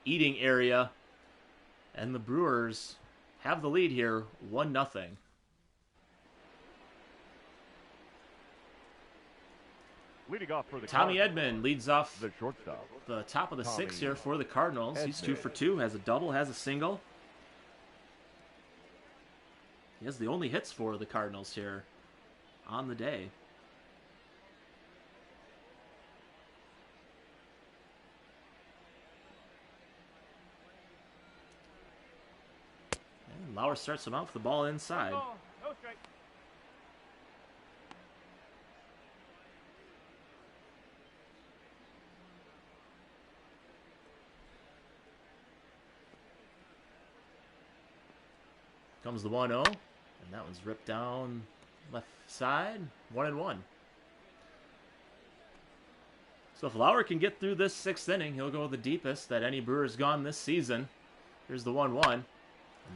eating area. And the Brewers have the lead here, 1-0. Leading off for the Tommy Cardinals, Edman leads off the shortstop. the top of the Tommy 6 here for the Cardinals. He's 2 for 2, has a double, has a single. He has the only hits for the Cardinals here on the day. Lauer starts him out with the ball inside. No strike. Comes the 1-0, and that one's ripped down left side. 1-1. So if Lauer can get through this 6th inning, he'll go the deepest that any Brewer's gone this season. Here's the 1-1, and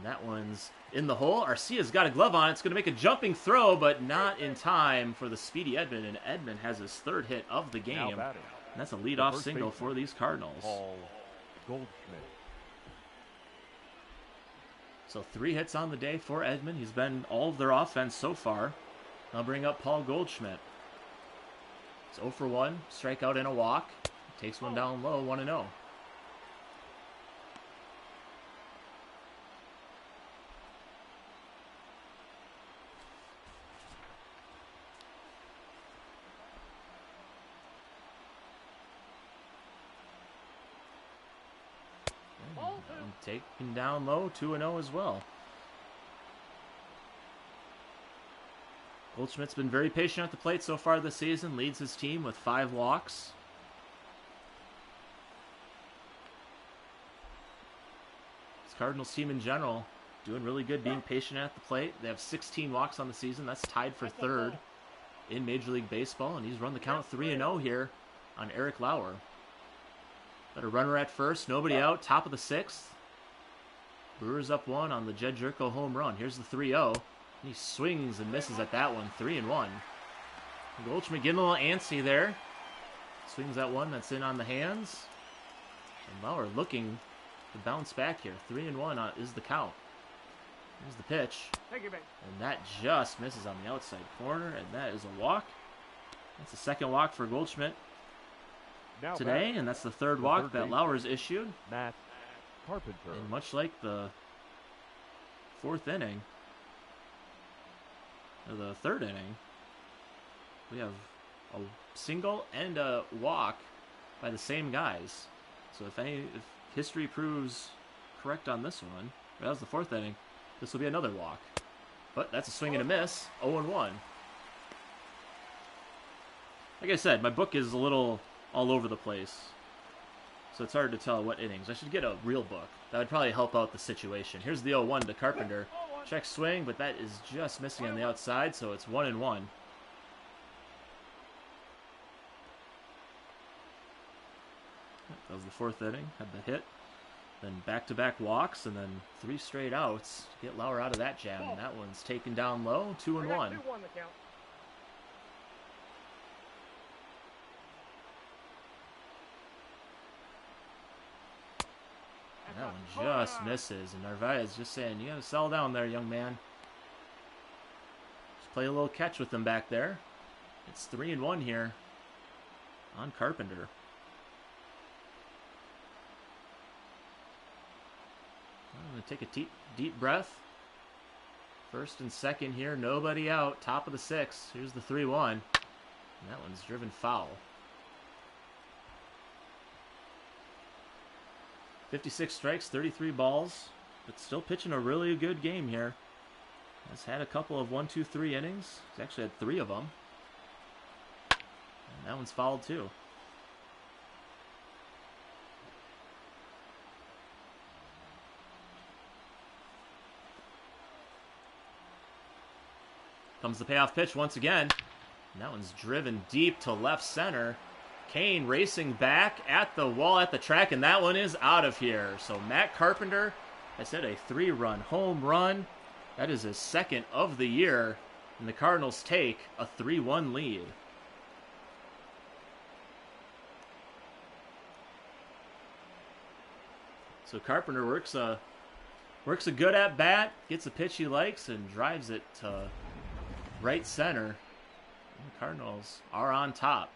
that one's in the hole. Arcia's got a glove on. It's going to make a jumping throw, but not in time for the speedy Edman, and Edman has his 3rd hit of the game. And that's a leadoff single for these Cardinals. Paul Goldschmidt. So 3 hits on the day for Edman. He's been all of their offense so far. I'll bring up Paul Goldschmidt. It's 0 for 1, strikeout and a walk. Takes one down low, 1-0. Taken down low, 2-0 as well. Goldschmidt's been very patient at the plate so far this season, leads his team with 5 walks. This Cardinals team in general doing really good being patient at the plate. They have 16 walks on the season. That's tied for 3rd in Major League Baseball, and he's run the count 3-0 here on Eric Lauer. Got a runner at first, nobody out, top of the 6th. Brewers up 1 on the Jed Jerko home run. Here's the 3-0. He swings and misses at that one, 3-1. Goldschmidt getting a little antsy there. Swings that one that's in on the hands. And Lauer looking to bounce back here. 3-1 is the count. Here's the pitch. And that just misses on the outside corner, and that is a walk. That's the 2nd walk for Goldschmidt today, and that's the 3rd walk that Lauer's issued. Matt Carpenter. And much like the 4th inning, or the 3rd inning, we have a single and a walk by the same guys. So if history proves correct on this one, that was the 4th inning, this will be another walk. But that's a swing and a miss, 0-1. Like I said, my book is a little all over the place, so it's hard to tell what innings. I should get a real book. That would probably help out the situation. Here's the 0-1 to Carpenter. Check swing, but that is just missing on the outside, so it's 1-1. That was the 4th inning. Had the hit. Then back-to-back walks, and then 3 straight outs to get Lauer out of that jam. And that one's taken down low, 2-1. That one just misses, and Narvaez just saying, you got to settle down there, young man. Just play a little catch with them back there. It's 3-1 here on Carpenter. I'm going to take a deep breath. 1st and 2nd here, nobody out. Top of the 6th. Here's the 3-1. And that one's driven foul. 56 strikes, 33 balls, but still pitching a really good game here. Has had a couple of 1, 2, 3 innings. He's actually had 3 of them. And that one's fouled too. Comes the payoff pitch once again. And that one's driven deep to left center. Kane racing back at the wall at the track, and that one is out of here. So Matt Carpenter has hit a 3-run home run. That is his 2nd of the year, and the Cardinals take a 3-1 lead. So Carpenter works a good at bat, gets a pitch he likes, and drives it to right center. And the Cardinals are on top.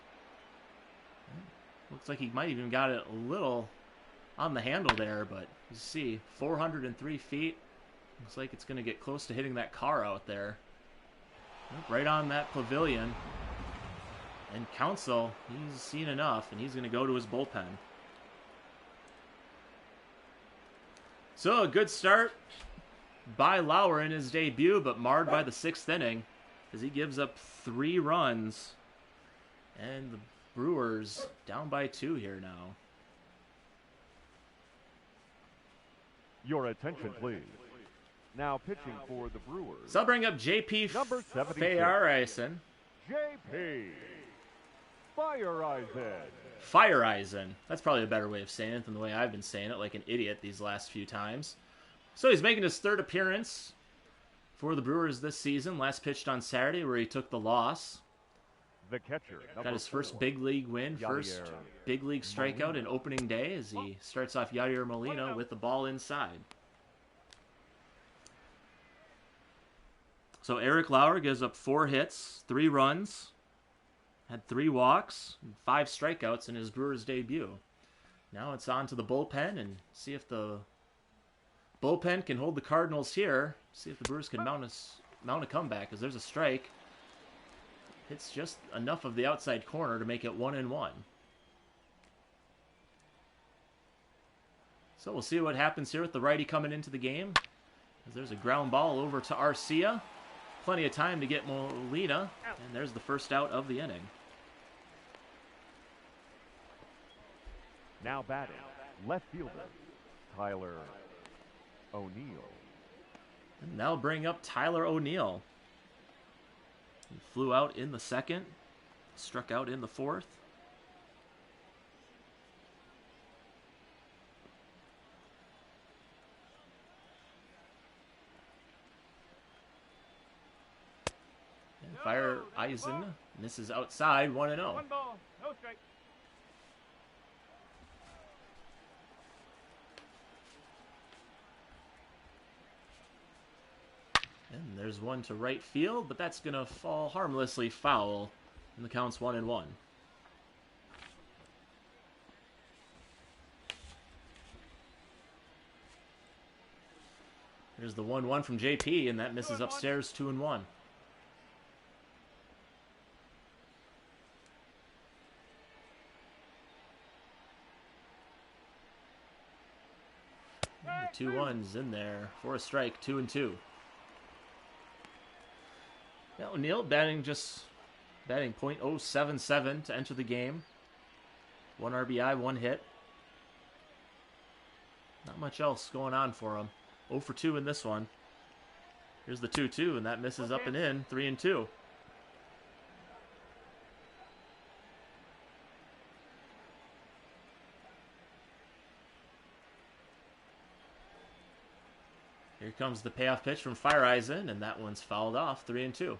Looks like he might even got it a little on the handle there, but you see, 403 feet. Looks like it's going to get close to hitting that car out there. Right on that pavilion. And Counsell, he's seen enough, and he's going to go to his bullpen. So a good start by Lauer in his debut, but marred by the 6th inning as he gives up 3 runs. And the Brewers down by 2 here now. Your attention, please. Now pitching for the Brewers. So I'll bring up JP Number 76. Feyereisen. JP Feyereisen. Feyereisen. That's probably a better way of saying it than the way I've been saying it, like an idiot these last few times. So he's making his 3rd appearance for the Brewers this season. Last pitched on Saturday where he took the loss. The catcher. Got his first big league win, first big league strikeout in opening day as he starts off Yadier Molina with the ball inside. So Eric Lauer gives up 4 hits, 3 runs, had 3 walks, and 5 strikeouts in his Brewers debut. Now it's on to the bullpen and see if the bullpen can hold the Cardinals here. See if the Brewers can mount a comeback, because there's a strike. Hits just enough of the outside corner to make it 1-1. So we'll see what happens here with the righty coming into the game. As there's a ground ball over to Arcia. Plenty of time to get Molina. And there's the first out of the inning. Now batting, left fielder, Tyler O'Neill. And that'll bring up Tyler O'Neill. He flew out in the 2nd, struck out in the 4th. And Feyereisen misses outside, 1-0. 1 ball, no strike. And there's one to right field, but that's going to fall harmlessly foul. And the count's 1-1. There's the 1-1 from JP, and that misses upstairs, 2-1. The 2-1's in there for a strike, 2-2. Yeah, O'Neill batting .077 to enter the game. 1 RBI, 1 hit. Not much else going on for him. 0 for 2 in this one. Here's the 2-2, and that misses up and in, 3-2. Here comes the payoff pitch from Feyereisen, and that one's fouled off, 3-2.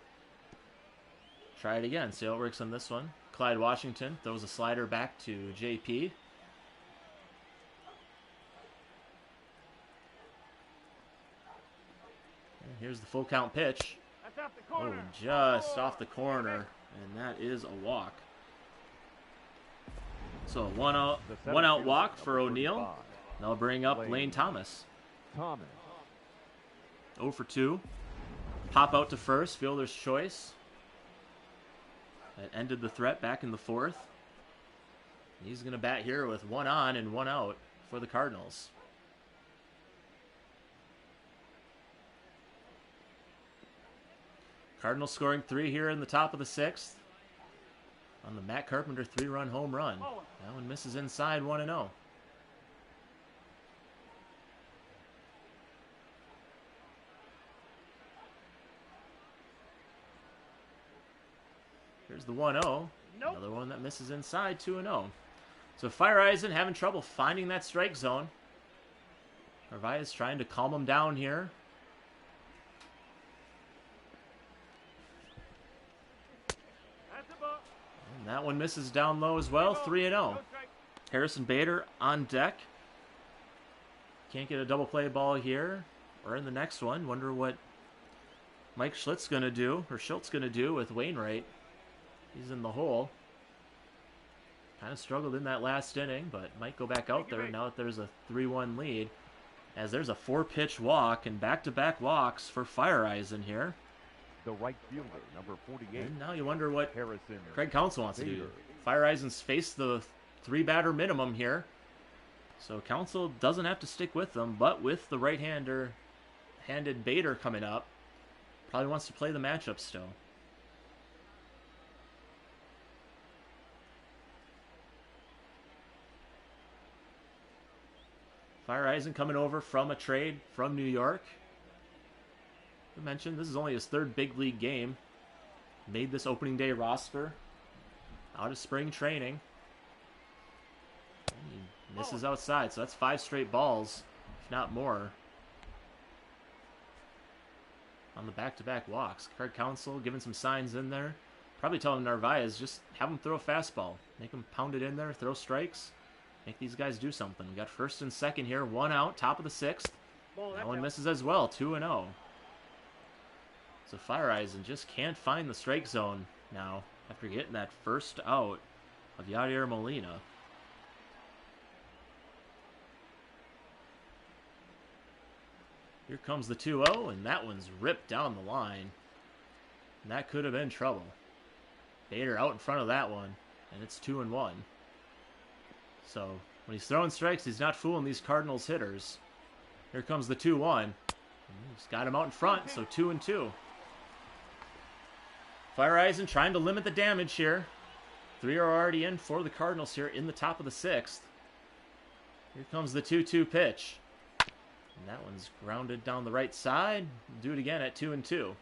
Try it again, see how it works on this one. Clyde Washington throws a slider back to JP. And here's the full count pitch. Oh, just off the corner, and that is a walk. So a one out walk for O'Neill. They'll bring up Lane Thomas. 0 for 2. Pop out to first, fielder's choice. That ended the threat back in the 4th. He's going to bat here with 1 on and 1 out for the Cardinals. Cardinals scoring 3 here in the top of the 6th. On the Matt Carpenter 3-run home run. That one misses inside, 1-0. Here's the 1-0. Another one that misses inside, 2-0. So Feyereisen having trouble finding that strike zone. Narvaez trying to calm him down here. And that one misses down low as well, 3-0. Harrison Bader on deck. Can't get a double play ball here or in the next one. Wonder what Mike Schultz going to do with Wainwright. He's in the hole. Kind of struggled in that last inning, but might go back out there now that there's a 3-1 lead. As there's a 4-pitch walk and back-to-back walks for Feyereisen here. The right fielder, number 48. And now you wonder what Harrison Craig Counsell wants to do. Feyereisen's faced the 3-batter minimum here. So Counsell doesn't have to stick with them, but with the right-hander left-handed batter coming up. Probably wants to play the matchup still. Feyereisen coming over from a trade from New York. I mentioned this is only his 3rd big league game. Made this opening day roster out of spring training. And he misses outside, so that's 5 straight balls, if not more, on the back-to-back walks. Card Council giving some signs in there. Probably telling Narvaez, just have him throw a fastball. Make him pound it in there, throw strikes. Make these guys do something. We got 1st and 2nd here, 1 out, top of the 6th. That one misses as well, 2-0. So Feyereisen just can't find the strike zone now after getting that 1st out of Yadier Molina. Here comes the 2-0, and that one's ripped down the line. And that could have been trouble. Bader out in front of that one, and it's 2-1. So when he's throwing strikes, he's not fooling these Cardinals hitters. Here comes the 2-1. He's got him out in front, so 2-2. Feyereisen trying to limit the damage here. 3 are already in for the Cardinals here in the top of the 6th. Here comes the 2-2 pitch. And that one's grounded down the right side. Do it again at 2-2.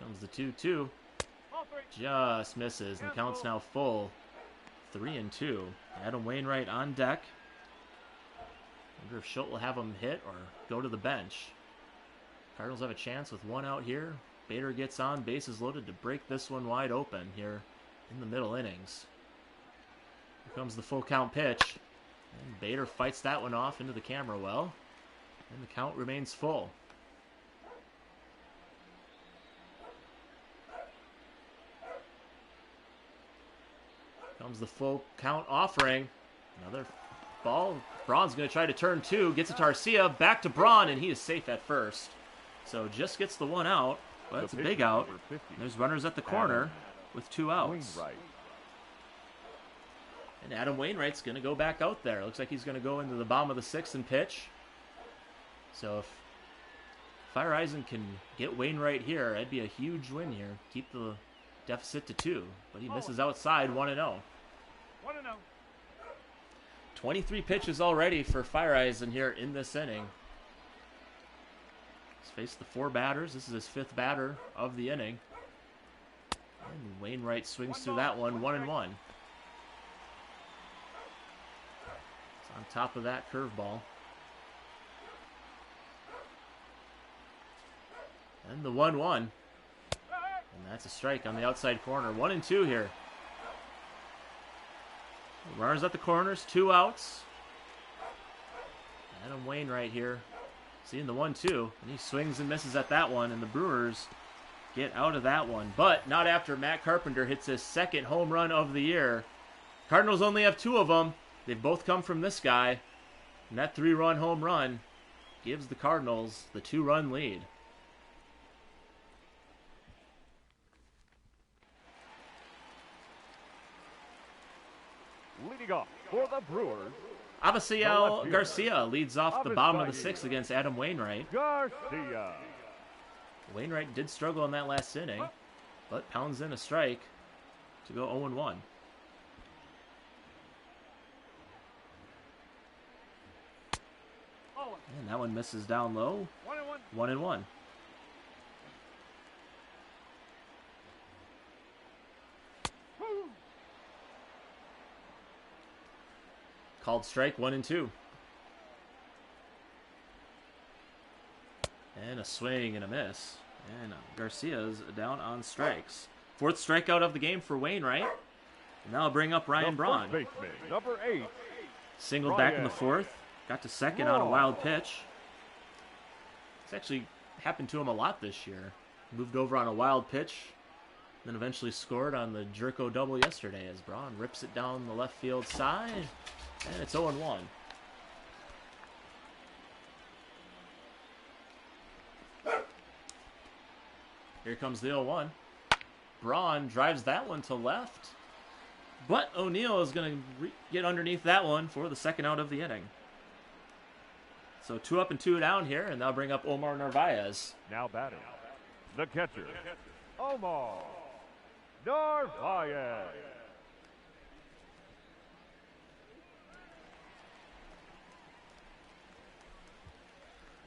Comes the 2-2. Just misses, and the count's now full. 3-2. Adam Wainwright on deck. Wonder if Schultz will have him hit or go to the bench. Cardinals have a chance with 1 out here. Bader gets on, bases loaded to break this one wide open here in the middle innings. Here comes the full count pitch. And Bader fights that one off into the camera well. And the count remains full. Comes the full count offering. Another ball. Braun's going to try to turn 2. Gets it to Arcia. Back to Braun, and he is safe at first. So just gets the 1 out. But it's a big out. There's runners at the corner with 2 outs. And Adam Wainwright's going to go back out there. Looks like he's going to go into the bottom of the 6th and pitch. So if Feyereisen can get Wainwright here, that'd be a huge win here. Keep the deficit to 2. But he misses outside, 1-0. 1-0. 23 pitches already for Feyereisen here in this inning. He's faced the 4 batters. This is his 5th batter of the inning. And Wainwright swings through that one, 1-1. It's on top of that curveball. And the 1-1. And that's a strike on the outside corner. 1-2 here. Runners at the corners, 2 outs. Adam Wainwright here, seeing the 1-2, and he swings and misses at that one, and the Brewers get out of that one. But not after Matt Carpenter hits his 2nd home run of the year. Cardinals only have 2 of them. They've both come from this guy, and that 3-run home run gives the Cardinals the 2-run lead. Leading off for the Brewers, Avisail Garcia leads off the bottom of the 6th against Adam Wainwright. Garcia. Wainwright did struggle in that last inning, but pounds in a strike to go 0-1. And that one misses down low. 1-1. Called strike, 1-2. And a swing and a miss. And Garcia's down on strikes. 4th strikeout of the game for Wainwright. And now I'll bring up Ryan Braun. Baseman, number 8. Singled back in the 4th. Got to 2nd on a wild pitch. It's actually happened to him a lot this year. Moved over on a wild pitch. Then eventually scored on the Jerko double yesterday as Braun rips it down the left field side. And it's 0-1. Here comes the 0-1. Braun drives that one to left. But O'Neill is going to get underneath that one for the second out of the inning. So 2 up and 2 down here, and they'll bring up Omar Narvaez. Now batting, the catcher, Omar Narvaez.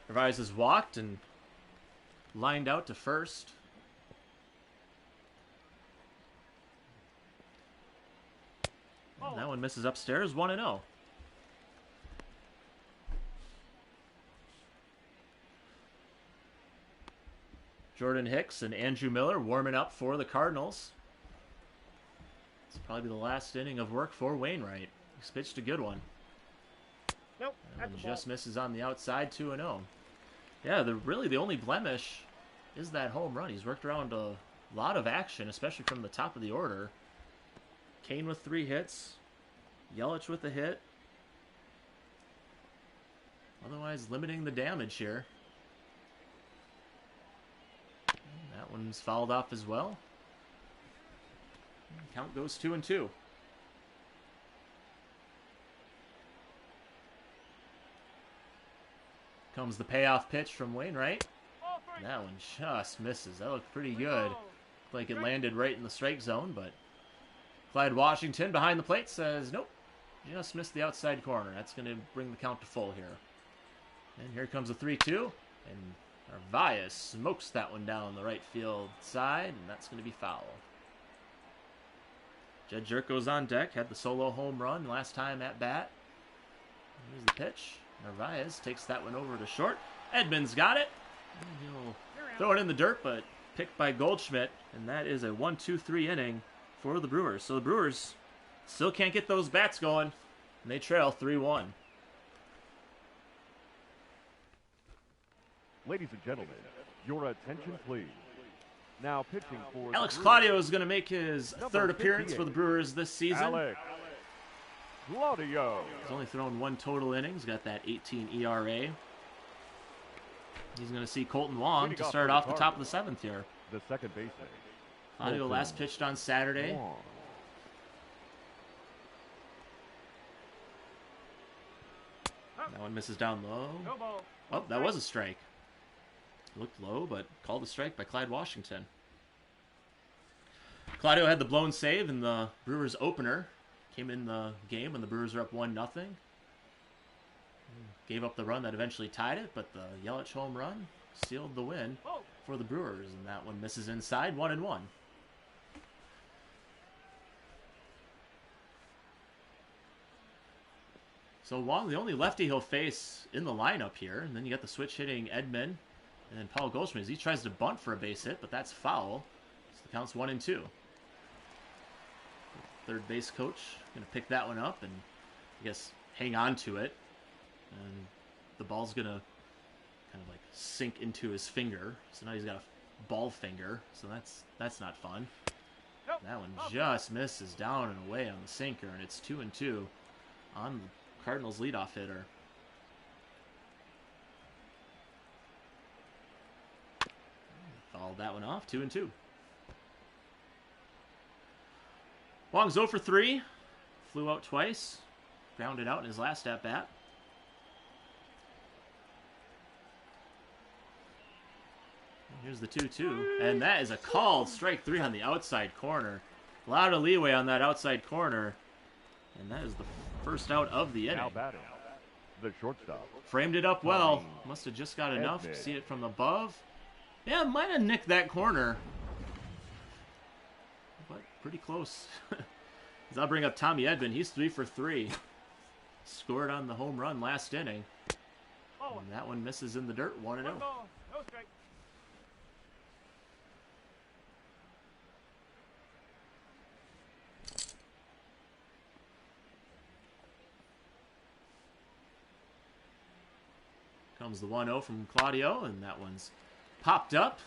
Narvaez has walked and lined out to first. And that one misses upstairs, 1-0. Jordan Hicks and Andrew Miller warming up for the Cardinals. It's probably the last inning of work for Wainwright. He's pitched a good one. Nope. And just misses on the outside, 2-0. Yeah, really the only blemish is that home run. He's worked around a lot of action, especially from the top of the order. Kane with 3 hits. Yelich with a hit. Otherwise, limiting the damage here. That one's fouled off as well. Count goes 2-2. Comes the payoff pitch from Wainwright. That one just misses. That looked pretty good. Looked like it landed right in the strike zone, but Clyde Washington behind the plate says, nope, just missed the outside corner. That's going to bring the count to full here. And here comes a 3-2, and Narvaez smokes that one down the right field side, and that's going to be foul. Jed Jerko's on deck, had the solo home run last time at bat. Here's the pitch. Narvaez takes that one over to short. Edmonds got it. And he'll throw it in the dirt, but picked by Goldschmidt, and that is a 1-2-3 inning for the Brewers. So the Brewers still can't get those bats going, and they trail 3-1. Ladies and gentlemen, your attention please. Now pitching for Alex the Claudio Brewers, is going to make his number third appearance 58, for the Brewers this season. Alex Claudio. He's only thrown 1 total innings, got that 18 ERA. He's going to see Colton Wong to start off the top of the 7th here. The second baseman. Claudio last pitched on Saturday. Wong. That one misses down low. Oh, that was a strike. Looked low, but called a strike by Clyde Washington. Claudio had the blown save in the Brewers opener. Came in the game when the Brewers were up 1-0. Gave up the run that eventually tied it, but the Yelich home run sealed the win for the Brewers. And that one misses inside, 1-1. So Wong, the only lefty he'll face in the lineup here. And then you got the switch hitting Edman and then Paul Goldschmidt. He tries to bunt for a base hit, but that's foul. So the count's 1-2. Third base coach going to pick that one up and I guess hang on to it. And the ball's going to kind of like sink into his finger. So now he's got a ball finger. So that's not fun. That one just misses down and away on the sinker, and it's 2-2 on the Cardinals leadoff hitter. Fouled that one off, 2-2. Wong's 0 for 3. Flew out twice. Grounded out in his last at-bat. Here's the 2-2. And that is a called strike 3 on the outside corner. A lot of leeway on that outside corner. And that is the first out of the inning. Now batting, the shortstop. Framed it up well. Must have just got enough to see it from above. Yeah, might have nicked that corner. But pretty close. As I'll bring up Tommy Edman. He's 3 for 3. Scored on the home run last inning. And that one misses in the dirt, 1-0. Comes the 1-0 from Claudio, and that one's popped up.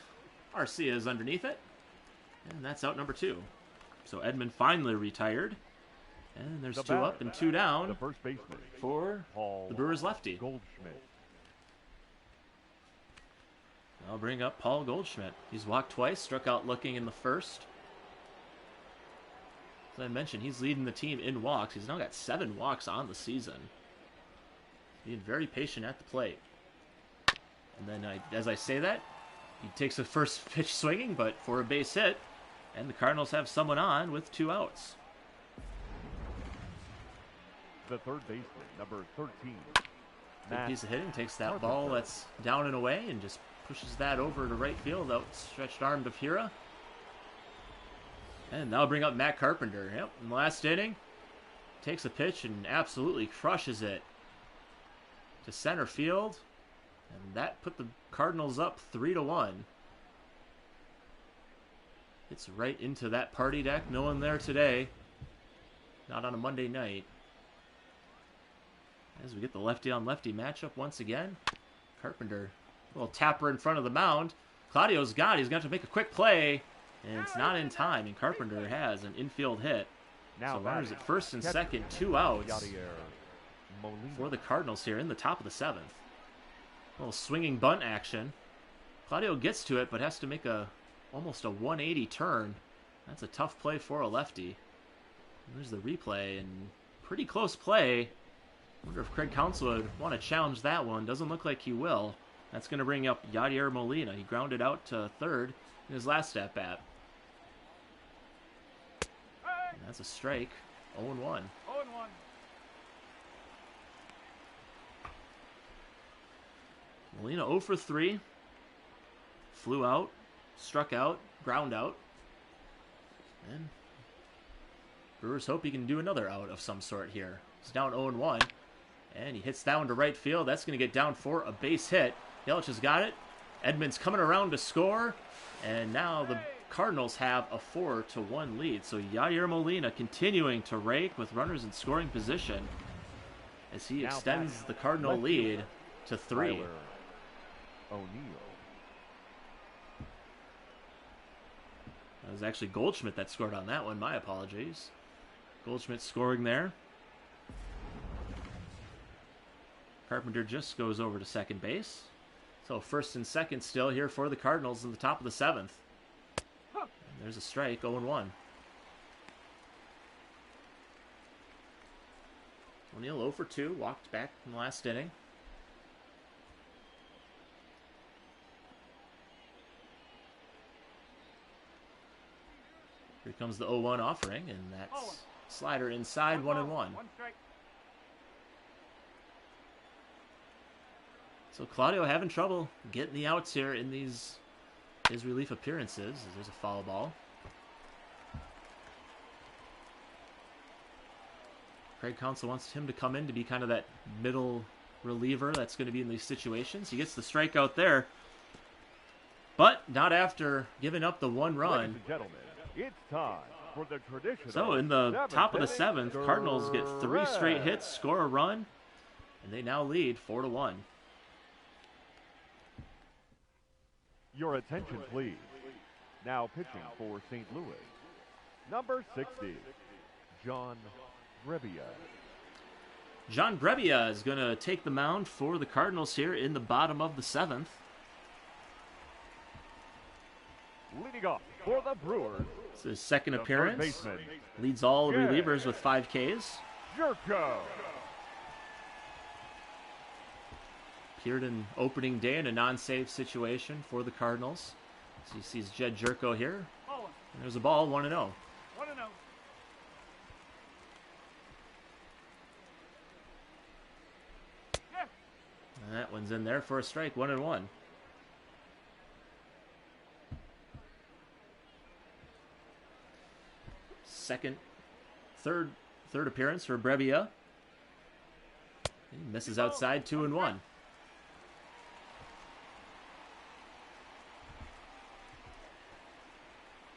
Arcia is underneath it, and that's out number 2. So Edman finally retired, and there's 2 up and 2 down The first baseman for Paul the Brewers lefty. Goldschmidt. I'll bring up Paul Goldschmidt. He's walked twice, struck out looking in the first. As I mentioned, he's leading the team in walks. He's now got 7 walks on the season. Being very patient at the plate. And then, as I say that, he takes the first pitch swinging, but for a base hit. And the Cardinals have someone on with 2 outs. The third baseman, number 13. Big piece of hitting, takes that ball that's down and away and just pushes that over to right field, outstretched arm to Fira. And now bring up Matt Carpenter. Yep, in the last inning, takes a pitch and absolutely crushes it to center field. And that put the Cardinals up 3-1. It's right into that party deck. No one there today. Not on a Monday night. As we get the lefty-on-lefty matchup once again. Carpenter, a little tapper in front of the mound. Claudio's got it. He's going to have to make a quick play. And it's not in time. And Carpenter has an infield hit. So runners at first and second, 2 outs for the Cardinals here in the top of the 7th. A little swinging bunt action. Claudio gets to it, but has to make almost a 180 turn. That's a tough play for a lefty. There's the replay, and pretty close play. Wonder if Craig Counsell would want to challenge that one. Doesn't look like he will. That's going to bring up Yadier Molina. He grounded out to third in his last at-bat. That's a strike. 0-1. 0-1. Molina 0 for 3. Flew out, struck out, ground out. And Brewers hope he can do another out of some sort here. He's down 0-1. And he hits that one to right field. That's going to get down for a base hit. Yelich has got it. Edmonds coming around to score. And now the Cardinals have a 4-1 lead. So Yadier Molina continuing to rake with runners in scoring position as he extends the Cardinal lead to 3. O'Neill. That was actually Goldschmidt that scored on that one. My apologies. Goldschmidt scoring there. Carpenter just goes over to second base. So first and second still here for the Cardinals in the top of the 7th. And there's a strike, 0-1. O'Neill 0 for 2, walked back in the last inning. Here comes the 0-1 offering, and that's slider inside, 1-1. 1 strike. So Claudio having trouble getting the outs here in his relief appearances. There's a foul ball. Craig Counsell wants him to come in to be kind of that middle reliever that's going to be in these situations. He gets the strikeout there, but not after giving up the 1 run. Ladies and gentlemen, it's time for the traditional. So in the top of the 7th, Cardinals get 3 straight hits, score a run, and they now lead 4-1. Your attention, please. Now pitching for St. Louis, number 60, John Brebbia. John Brebbia is going to take the mound for the Cardinals here in the bottom of the 7th. Leading off for the Brewers, It's his second the appearance. third baseman, Leads all the relievers with 5 Ks. Jerko. Appeared in opening day in a non-save situation for the Cardinals. So he sees Jed Jerko here. And there's a ball, 1-0. 1-0. And that one's in there for a strike, 1-1. Third appearance for Brebbia. He misses outside, 2-1.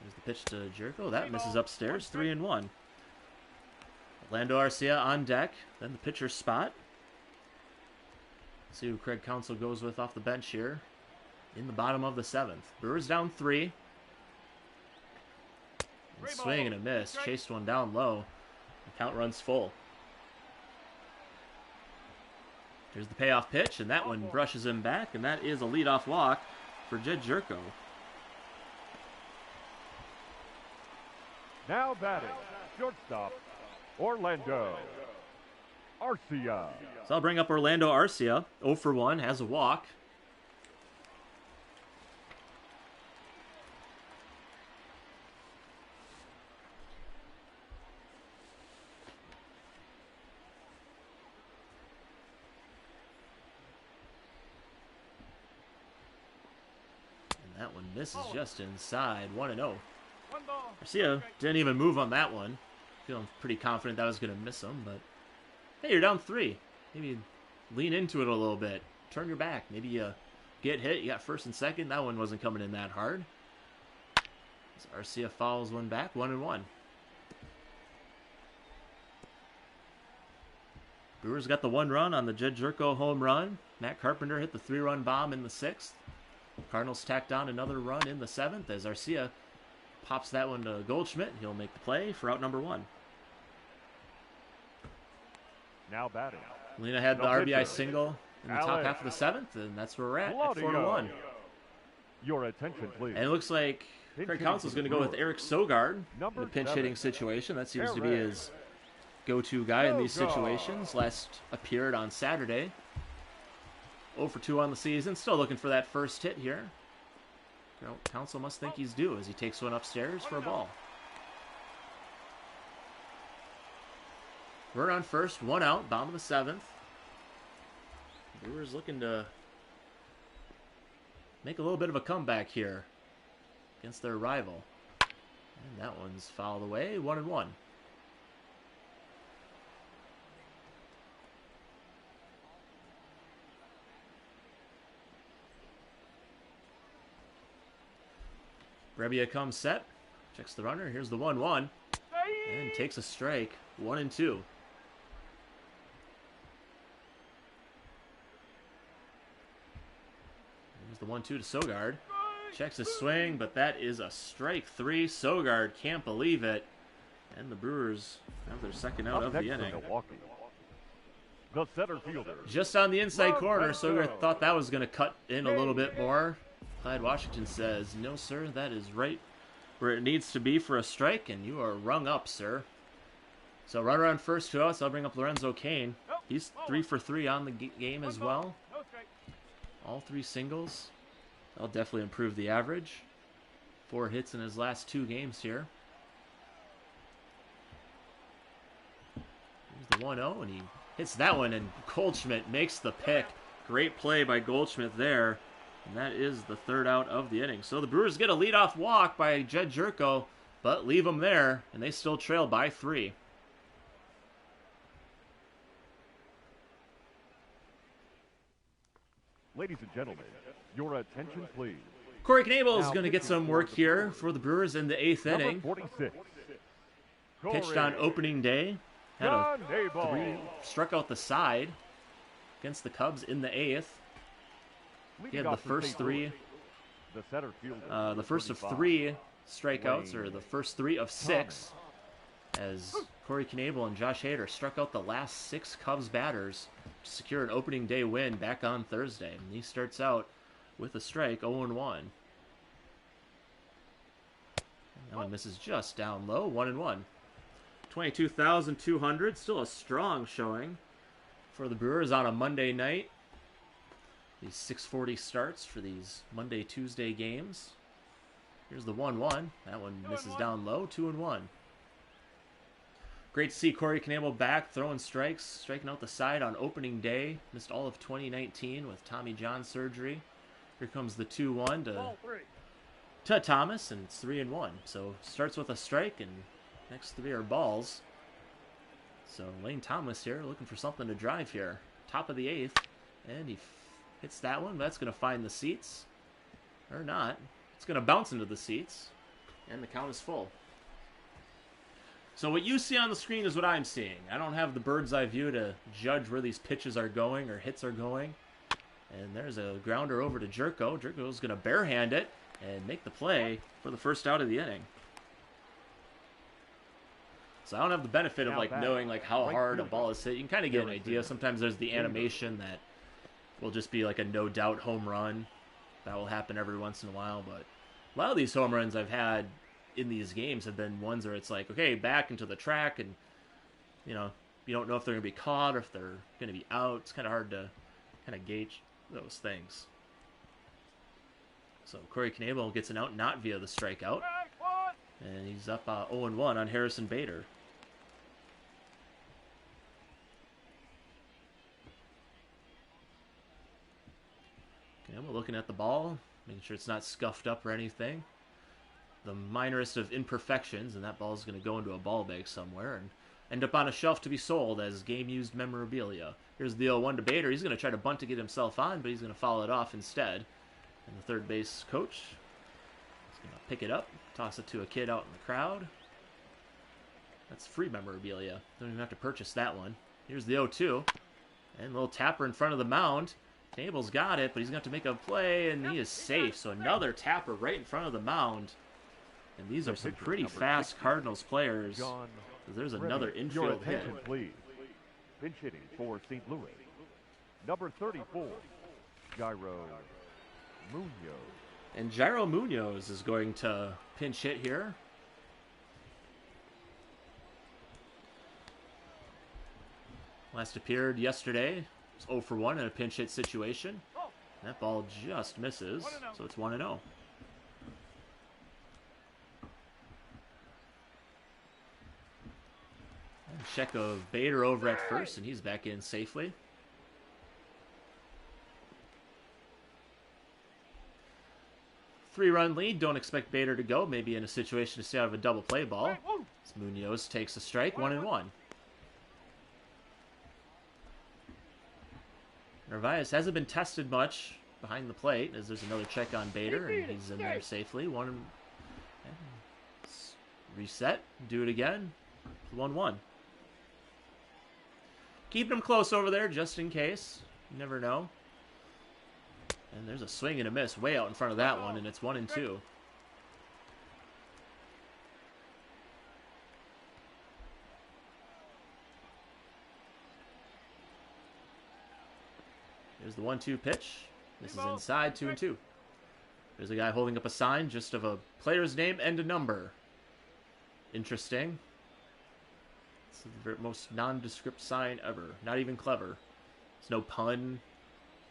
There's the pitch to Jerko. That misses upstairs, 3-1. Orlando Arcia on deck. Then the pitcher's spot. See who Craig Counsell goes with off the bench here in the bottom of the 7th. Brewers down 3. And swing and a miss. Chased one down low. The count runs full. Here's the payoff pitch, and that one brushes him back, and that is a leadoff walk for Jed Jerko. Now batting, Shortstop, Orlando Arcia. So I'll bring up Orlando Arcia. 0 for 1, has a walk. That one misses just inside. 1-0. Arcia didn't even move on that one. Feeling pretty confident that was going to miss him, but hey, you're down 3. Maybe lean into it a little bit. Turn your back. Maybe you get hit. You got first and second. That one wasn't coming in that hard. As Arcia fouls one back. 1-1. Brewers got the 1 run on the Jed Jerko home run. Matt Carpenter hit the 3-run bomb in the 6th. Cardinals tacked on another run in the 7th as Arcia pops that one to Goldschmidt. He'll make the play for out number 1. Now batting. Lena had the No RBI pitcher. single in the top Alex. half of the 7th, and that's where we're at Claudio. 4-1. Your attention, please. And it looks like Craig Counsell's going to go with Eric Sogard in Number the pinch 7. hitting situation. That seems to be Eric. his go-to guy in these Sogard. situations. Last appeared on Saturday. 0 for 2 on the season. Still looking for that first hit here. Counsell must think he's due as he takes one upstairs for a ball. We're on first, 1 out, bottom of the 7th. Brewers looking to make a little bit of a comeback here against their rival. And that one's fouled away, 1-1. Brebbia comes set, checks the runner. Here's the 1-1, and takes a strike. 1-2. Here's the 1-2 to Sogard. Checks his swing, but that is a strike 3. Sogard can't believe it, and the Brewers have their second out Up of next the for inning. Milwaukee. The center fielder. Just on the inside Rob corner, Renfro. Sogard thought that was going to cut in a little bit more. Clyde Washington says, "No, sir, that is right where it needs to be for a strike, and you are rung up, sir." So runner on first to us. I'll bring up Lorenzo Cain. He's 3 for 3 on the game as well. All 3 singles. That'll definitely improve the average. 4 hits in his last 2 games here. Here's the 1-0, and he hits that one, and Goldschmidt makes the pick. Great play by Goldschmidt there. And that is the 3rd out of the inning. So the Brewers get a leadoff walk by Jed Jerko, but leave them there, and they still trail by 3. Ladies and gentlemen, your attention, please. Corey Knebel is Now going to get pitching some for work the here Brewers. for the Brewers in the 8th Number inning. 46. Pitched on opening day. Had a John Dayball. 3, struck out the side against the Cubs in the 8th. He had the first 3. The center fielder. The first of 35. 3 strikeouts, or the first 3 of 6, as Corey Knebel and Josh Hader struck out the last 6 Cubs batters to secure an opening day win back on Thursday. And he starts out with a strike, 0-1. That one misses just down low, 1-1. 22,200, still a strong showing for the Brewers on a Monday night. These 6:40 starts for these Monday, Tuesday games. Here's the 1-1. That one misses down low, 2-1. Great to see Corey Knebel back, throwing strikes, striking out the side on opening day. Missed all of 2019 with Tommy John surgery. Here comes the 2-1 to Thomas, and it's 3-1. So starts with a strike, and next 3 are balls. So Lane Thomas here looking for something to drive here. Top of the 8th, and he hits that one. That's going to find the seats. Or not. It's going to bounce into the seats. And the count is full. So what you see on the screen is what I'm seeing. I don't have the bird's eye view to judge where these pitches are going or hits are going. And there's a grounder over to Jerko. Jerko's going to barehand it and make the play for the first out of the inning. So I don't have the benefit of knowing how hard a ball is hit. You can kind of get an idea. Sometimes there's the animation that will just be like a no doubt home run. That will happen every once in a while, but a lot of these home runs I've had in these games have been ones where it's like, okay, back into the track, and you know, you don't know if they're going to be caught or if they're going to be out. It's kind of hard to kind of gauge those things. So Corey Knebel gets an out, not via the strikeout, and he's up 0-1 on Harrison Bader. Knebel looking at the ball, making sure it's not scuffed up or anything. The minorest of imperfections, and that ball is going to go into a ball bag somewhere and end up on a shelf to be sold as game-used memorabilia. Here's the 0-1 to Bader. He's going to try to bunt to get himself on, but he's going to foul it off instead. And the third base coach is going to pick it up, toss it to a kid out in the crowd. That's free memorabilia. Don't even have to purchase that one. Here's the 0-2. And a little tapper in front of the mound. Knebel's got it, but he's going to have to make a play, and he is safe. So another tapper right in front of the mound. And these are some pretty fast Cardinals players. There's another infield hit. Please. Pinch hitting for St. Louis. Number 34, Jairo Munoz. And Jairo Munoz is going to pinch hit here. Last appeared yesterday. It's 0 for 1 in a pinch hit situation. That ball just misses, so it's 1-0. Check of Bader over at first, and he's back in safely. Three-run lead. Don't expect Bader to go. Maybe in a situation to stay out of a double play ball. As Munoz takes a strike, 1-1. Narvaez hasn't been tested much behind the plate, as there's another check on Bader, and he's in there safely. Reset. Do it again. 1-1. Keeping them close over there, just in case. You never know. And there's a swing and a miss way out in front of that one, and it's 1-2. Here's the 1-2 pitch. This is inside, 2-2. There's a guy holding up a sign just of a player's name and a number. Interesting. It's the most nondescript sign ever. Not even clever. There's no pun.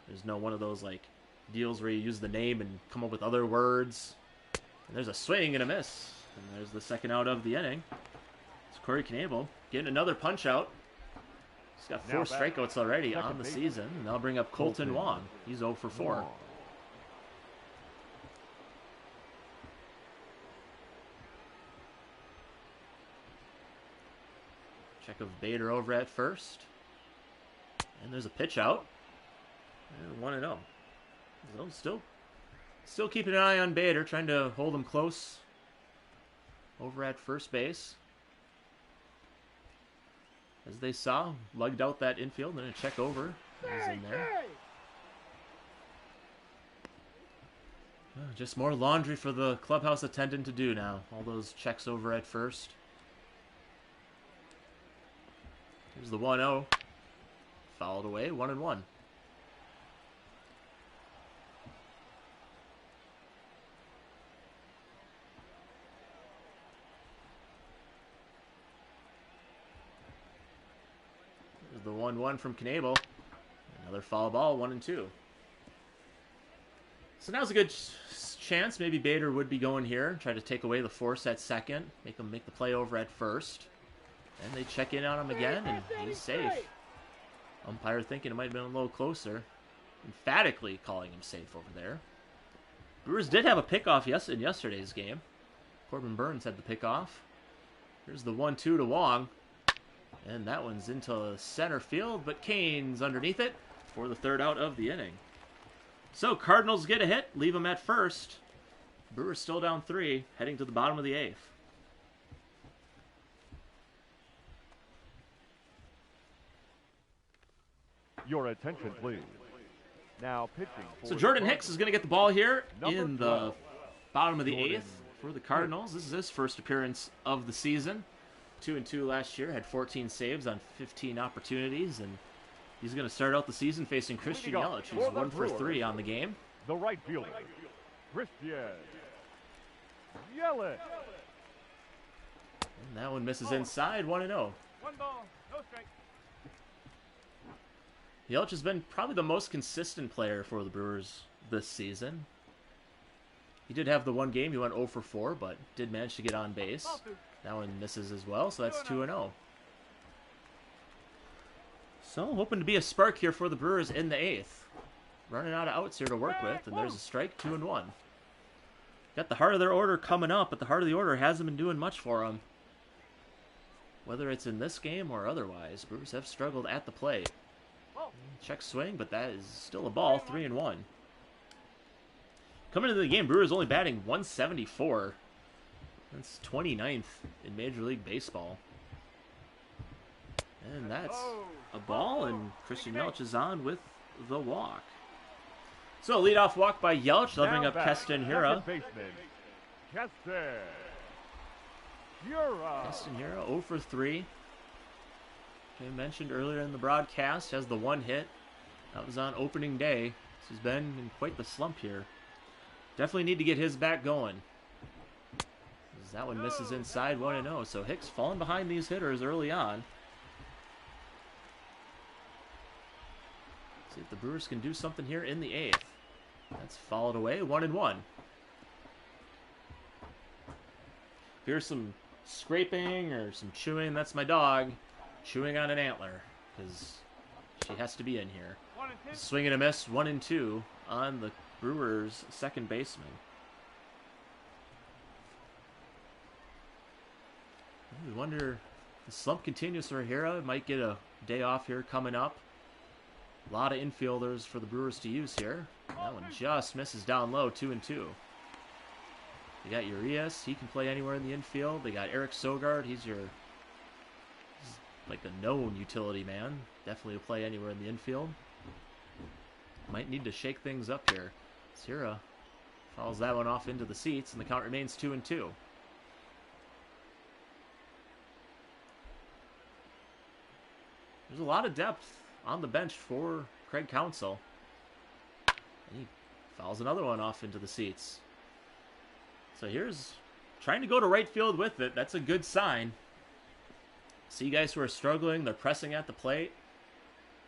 There's no one of those like deals where you use the name and come up with other words. And there's a swing and a miss. And there's the second out of the inning. It's Corey Knebel getting another punch out. He's got 4 strikeouts already on the season. And they'll bring up Colton Wong. He's 0 for 4. Check of Bader over at first. And there's a pitch out. And 1-0. So still keeping an eye on Bader, trying to hold him close over at first base. As they saw, lugged out that infield, and a check over. He's in there. Just more laundry for the clubhouse attendant to do now. All those checks over at first. Here's the 1-0. Fouled away, 1-1. Here's the 1-1 from Knebel. Another foul ball, 1-2. So now's a good chance. Maybe Bader would be going here. Try to take away the force at second. Make him make the play over at first. And they check in on him again, and he's safe. Umpire thinking it might have been a little closer. Emphatically calling him safe over there. Brewers did have a pickoff in yesterday's game. Corbin Burns had the pickoff. Here's the 1-2 to Wong. And that one's into center field, but Kane's underneath it for the third out of the inning. So Cardinals get a hit, leave them at first. Brewers still down 3, heading to the bottom of the 8th. Your attention, please. Now pitching. So Jordan Hicks is going to get the ball here in the bottom of the 8th for the Cardinals. This is his first appearance of the season. 2-2 last year, had 14 saves on 15 opportunities, and he's going to start out the season facing Christian Yelich, who's 1 for 3 on the game. The right fielder, Christian Yelich. And that one misses inside, 1-0. 1 ball, no strike. Yelich has been probably the most consistent player for the Brewers this season. He did have the one game, he went 0 for 4, but did manage to get on base. That one misses as well, so that's 2-0. So, hoping to be a spark here for the Brewers in the 8th. Running out of outs here to work with, and there's a strike, 2-1. Got the heart of their order coming up, but the heart of the order hasn't been doing much for them. Whether it's in this game or otherwise, Brewers have struggled at the plate. Check swing, but that is still a ball, 3-1. Coming into the game, Brewers only batting 174. That's 29th in Major League Baseball. And that's a ball, and Christian Yelich is on with the walk. So, leadoff walk by Yelich. They'll bring up Keston Hiura. Keston Hiura. Keston Hiura, 0 for 3. I mentioned earlier in the broadcast, has the one hit. That was on opening day. This has been in quite the slump here. Definitely need to get his back going. That one misses inside, 1-0. So Hicks falling behind these hitters early on. See if the Brewers can do something here in the 8th. That's followed away, 1-1. Here's some scraping or some chewing. That's my dog chewing on an antler because she has to be in here. Swing and a miss, 1-2 on the Brewers' second baseman. We wonder if the slump continues for Hiura. Might get a day off here coming up. A lot of infielders for the Brewers to use here. That one just misses down low, 2-2. They got Urias. He can play anywhere in the infield. They got Eric Sogard. He's like a known utility man. Definitely will play anywhere in the infield. Might need to shake things up here. Hiura fouls that one off into the seats, and the count remains 2-2. There's a lot of depth on the bench for Craig Counsell. And he fouls another one off into the seats. So here's trying to go to right field with it. That's a good sign. See guys who are struggling, they're pressing at the plate.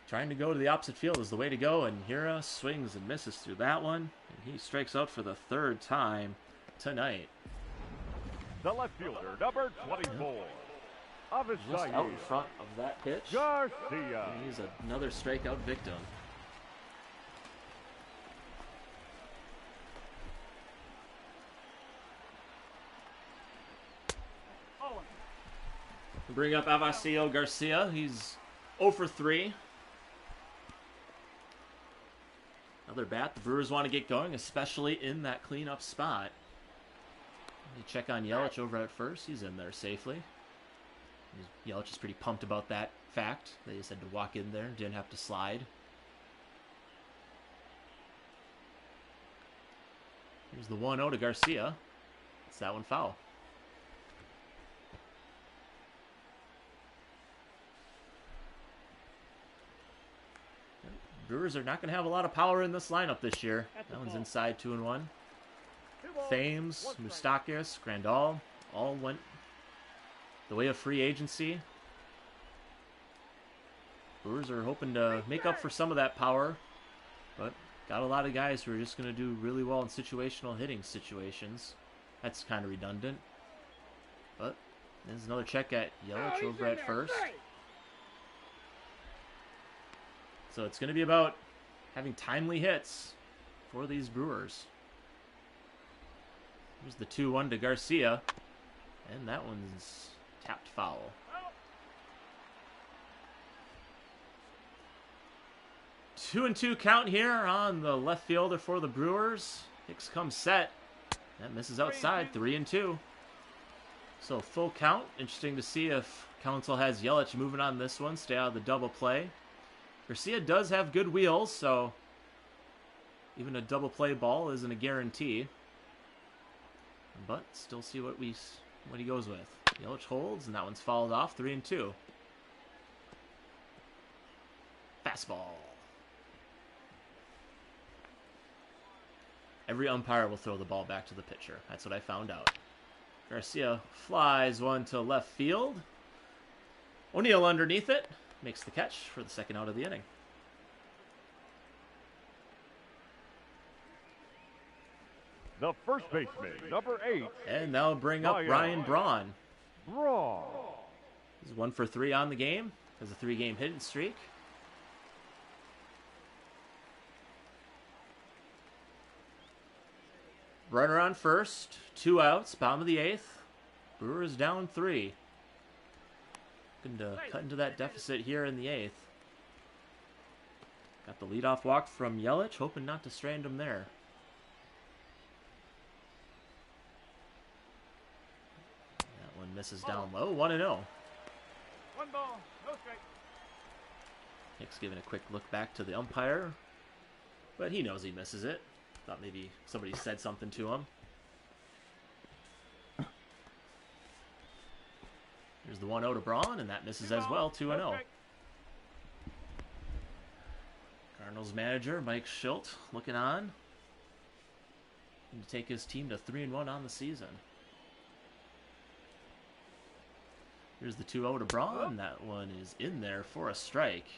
Trying to go to the opposite field is the way to go, and Hiura swings and misses through that one. And he strikes out for the 3rd time tonight. The left fielder, number 24. Just out in front of that pitch. Garcia. And he's another strikeout victim. Bring up Avisaíl Garcia. He's 0 for 3. Another bat the Brewers want to get going, especially in that cleanup spot. You check on Yelich over at first. He's in there safely. Yelich is pretty pumped about that fact. They just had to walk in there, didn't have to slide. Here's the 1-0 to Garcia. It's that one foul. Brewers are not going to have a lot of power in this lineup this year. That one's inside, 2-1. Thames, Moustakas, Grandal all went the way of free agency. Brewers are hoping to make up for some of that power, but got a lot of guys who are just going to do really well in situational hitting situations. That's kind of redundant. But there's another check at Yelich over at first. So it's going to be about having timely hits for these Brewers. Here's the 2-1 to Garcia, and that one's tapped foul. 2-2 count here on the left fielder for the Brewers. Hicks comes set. That misses outside, 3-2. So full count. Interesting to see if Counsell has Yelich moving on this one. Stay out of the double play. Garcia does have good wheels, so even a double play ball isn't a guarantee. But still see what he goes with. Yelich holds, and that one's fouled off, 3-2. Fastball. Every umpire will throw the ball back to the pitcher. That's what I found out. Garcia flies one to left field. O'Neill underneath it. Makes the catch for the second out of the inning. The first baseman, number 8. And that'll bring up Ryan Braun. Braun. He's 1 for 3 on the game. Has a 3-game hitting streak. Runner on first. 2 outs. Bottom of the 8th. Brewers down 3. Looking to cut into that deficit here in the 8th. Got the leadoff walk from Yelich. Hoping not to strand him there. That one misses down low. 1-0. 1 ball, no strike. Hicks giving a quick look back to the umpire. But he knows he misses it. Thought maybe somebody said something to him. Here's the 1-0 to Braun, and that misses as well. 2-0. Cardinals manager Mike Schilt looking on. And to take his team to 3-1 on the season. Here's the 2-0 to Braun. That one is in there for a strike.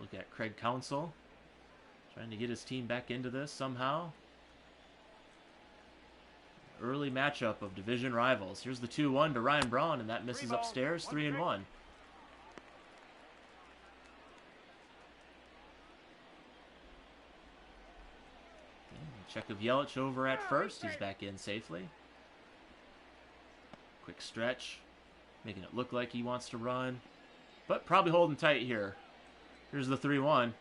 Look at Craig Counsell. Trying to get his team back into this somehow. Early matchup of division rivals. Here's the 2-1 to Ryan Braun, and that misses upstairs. 3-1. Check of Yelich over at first. He's back in safely. Quick stretch. Making it look like he wants to run. But probably holding tight here. Here's the 3-1.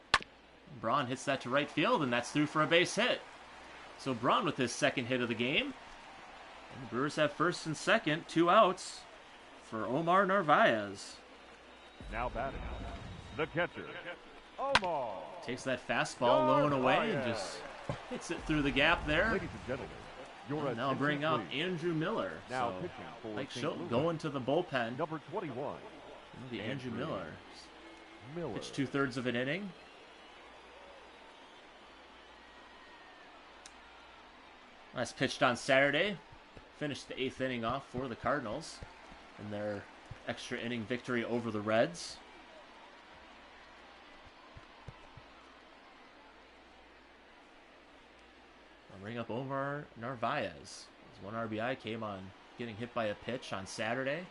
Braun hits that to right field, and that's through for a base hit. So Braun with his second hit of the game. And the Brewers have first and second, 2 outs for Omar Narvaez. Now batting, the catcher, Omar. Takes that fastball low and away and just hits it through the gap there. Ladies and gentlemen, your And they'll bring out Andrew Miller. Now So pitching for Mike St. Schilt Louis. going to the bullpen. Number 21. It'll be Andrew Miller. Miller. Pitched 2/3 of an inning. Last pitched on Saturday. Finished the 8th inning off for the Cardinals in their extra inning victory over the Reds. I'll bring up Omar Narvaez. His 1 RBI came on getting hit by a pitch on Saturday.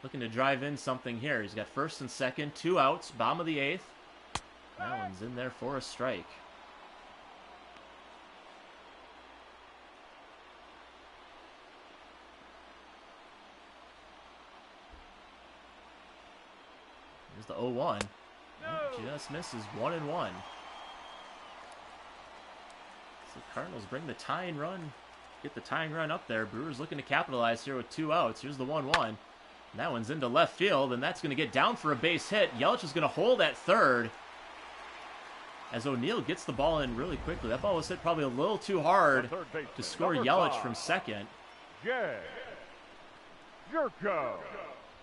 Looking to drive in something here. He's got first and second, 2 outs, bottom of the 8th. That one's in there for a strike. Here's the 0-1. Just misses 1-1. So the Cardinals bring the tying run. Get the tying run up there. Brewers looking to capitalize here with 2 outs. Here's the 1-1. And that one's into left field, and that's going to get down for a base hit. Yelich is going to hold at third as O'Neill gets the ball in really quickly. That ball was hit probably a little too hard to score Yelich from second. Jerko.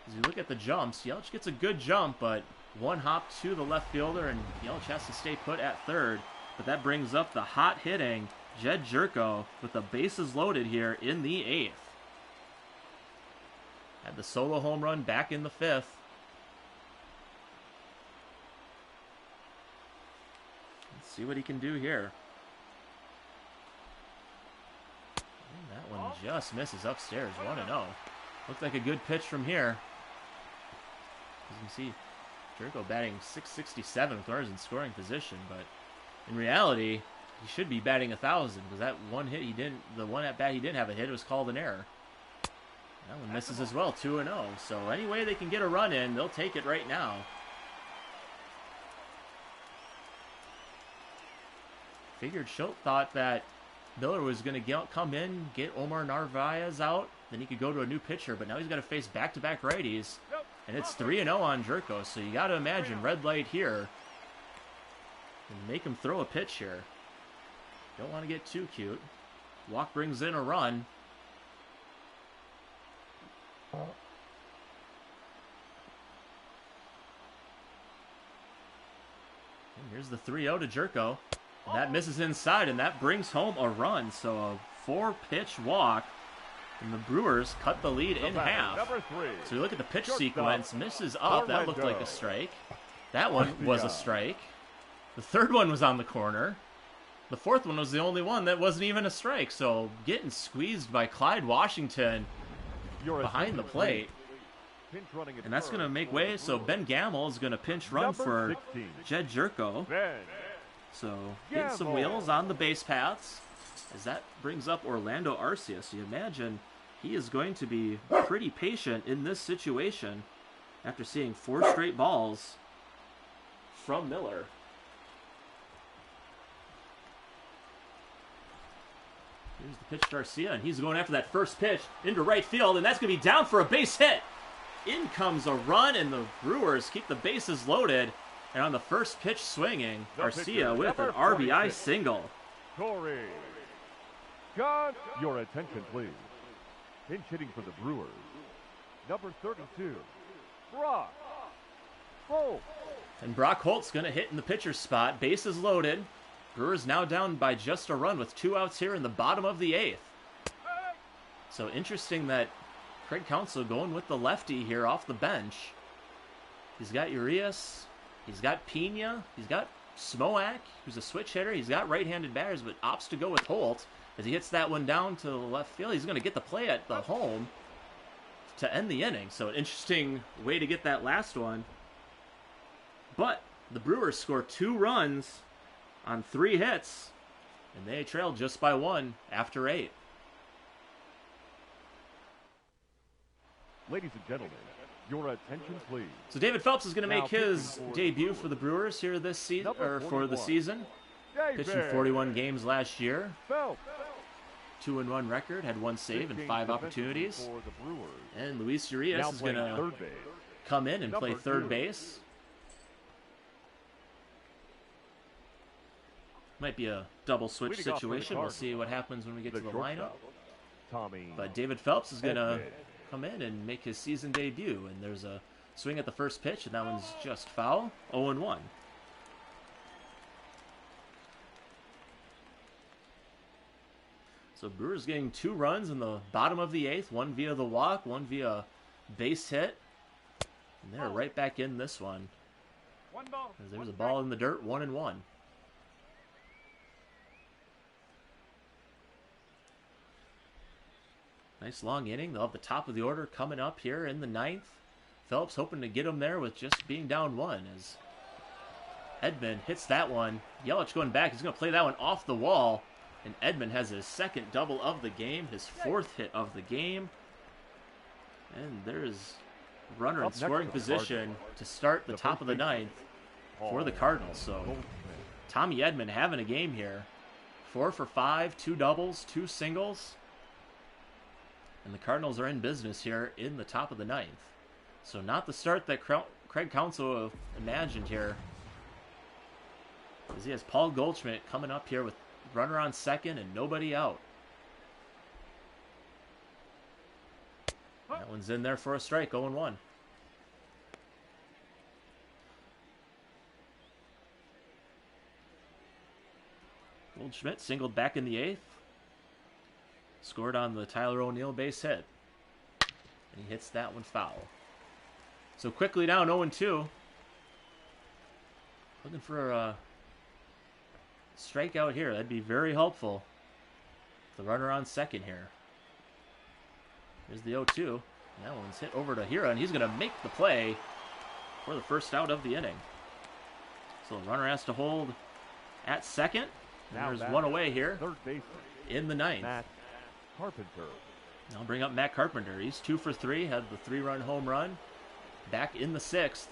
As you look at the jumps, Yelich gets a good jump, but one hop to the left fielder, and Yelich has to stay put at third. But that brings up the hot hitting Jed Jerko with the bases loaded here in the 8th. Had the solo home run back in the 5th. Let's see what he can do here. And that one just misses upstairs, 1-0. Looked like a good pitch from here. As you can see, Jerko batting .667 with runners in scoring position, but in reality, he should be batting 1,000 because that one hit he didn't, the one at bat he didn't have a hit, was called an error. That one misses as well, 2-0. So any way they can get a run in, they'll take it right now. Figured Schilt thought that Miller was going to come in, get Omar Narvaez out, then he could go to a new pitcher, but now he's got to face back-to-back righties. And it's 3-0 on Jerko, so you got to imagine red light here. And make him throw a pitch here. Don't want to get too cute. Walk brings in a run. And here's the 3-0 to Jerko. That misses inside, and that brings home a run. So a 4-pitch walk, and the Brewers cut the lead in half. Number 3. So you look at the pitch Shortstop, sequence, misses up. That looked like Orlando. a strike. That one was a strike. The third one was on the corner. The fourth one was the only one that wasn't even a strike. So getting squeezed by Clyde Washington Your behind the attention, plate. please. Pinch running at And that's going to third make for way. the So Ben Brewers. Gamble is going to pinch run Number for 16. Jed Jerko. Ben. So getting some Gamble. wheels on the base paths. As that brings up Orlando Arcia. So you imagine he is going to be pretty patient in this situation after seeing 4 straight balls from Miller. Here's the pitch to Arcia, and he's going after that first pitch into right field, and that's going to be down for a base hit. In comes a run, and the Brewers keep the bases loaded. And on the first pitch swinging, The Arcia pitcher, with an number RBI 46. single. Corey. God, your attention, please. Pinch hitting for the Brewers. Number 32. Brock. Holt. And Brock Holt's going to hit in the pitcher's spot. Bases loaded. Brewers now down by just a run with 2 outs here in the bottom of the 8th. So interesting that Craig Counsell going with the lefty here off the bench. He's got Urias. He's got Pena. He's got Smoak, who's a switch hitter. He's got right-handed batters, but opts to go with Holt. As he hits that one down to the left field, he's going to get the play at the home to end the inning. So an interesting way to get that last one. But the Brewers score 2 runs on 3 hits, and they trailed just by 1 after 8. Ladies and gentlemen, your attention, please. So David Phelps is going to Now make his pitching for the debut Brewers. for the Brewers here this season, Number or for the 41. season. Pitched in 41 games last year. Phelps. 2-1 record, had 1 save and 5 opportunities. For the Brewers. And Luis Urias Now is going playing to third base. come in and play Number third 2. base. Might be a double switch Leading off for the situation. We'll Cardinals, see what happens when we get The to the lineup. shortstop, Tommy. But David Phelps is going to Edman. come in and make his season debut. And there's a swing at the first pitch, and that one's just foul. 0-1. So Brewers getting 2 runs in the bottom of the 8th. 1 via the walk, 1 via base hit. And they're right back in this one. 1 ball. As there's 1 a strike. ball in the dirt, 1-1. Nice long inning. They'll have the top of the order coming up here in the 9th. Phelps hoping to get him there with just being down 1 as Edman hits that one. Yelich going back. He's going to play that one off the wall. And Edman has his 2nd double of the game, his 4th hit of the game. And there's a runner in Up next scoring for the position Cardinals. to start the The top first of the baseman, 9th for the Cardinals. So Goldschmidt. Tommy Edman having a game here. 4 for 5, 2 doubles, 2 singles. And the Cardinals are in business here in the top of the 9th. So not the start that Craig Counsell imagined here. As he has Paul Goldschmidt coming up here with runner on second and nobody out. That one's in there for a strike, 0-1. Goldschmidt singled back in the 8th. Scored on the Tyler O'Neill base hit. And he hits that one foul. So quickly down 0-2. Looking for a strikeout here. That'd be very helpful. The runner on second here. Here's the 0-2. That one's hit over to Hira, and he's going to make the play for the first out of the inning. So the runner has to hold at second. And Now there's back. one away here Third baseman, in the 9th. Matt Carpenter. I'll bring up Matt Carpenter. He's 2 for 3, had the 3-run home run. Back in the 6th.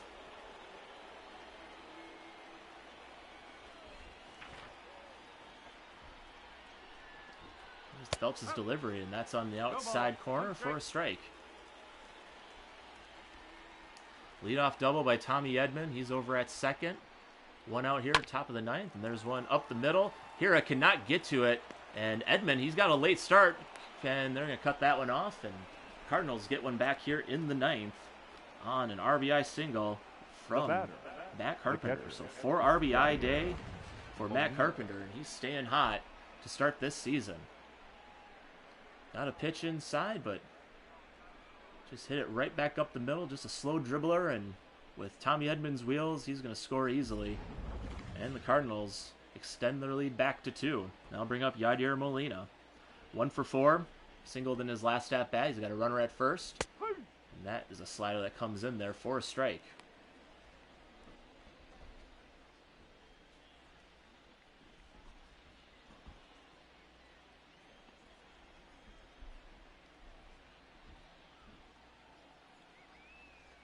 There's Phelps' delivery, and that's on the outside corner for a strike. Leadoff double by Tommy Edman. He's over at second. 1 out here, top of the 9th, and there's one up the middle. Hira cannot get to it, and Edman, he's got a late start, and they're going to cut that one off, and Cardinals get one back here in the 9th on an RBI single from batter, Matt Carpenter. catcher. So 4 RBI day for Matt Carpenter, and he's staying hot to start this season. Got a pitch inside, but just hit it right back up the middle. Just a slow dribbler, and with Tommy Edmonds' wheels, he's going to score easily. And the Cardinals extend their lead back to 2. Now bring up Yadier Molina. 1 for 4. Singled in his last at-bat. He's got a runner at first. And that is a slider that comes in there for a strike.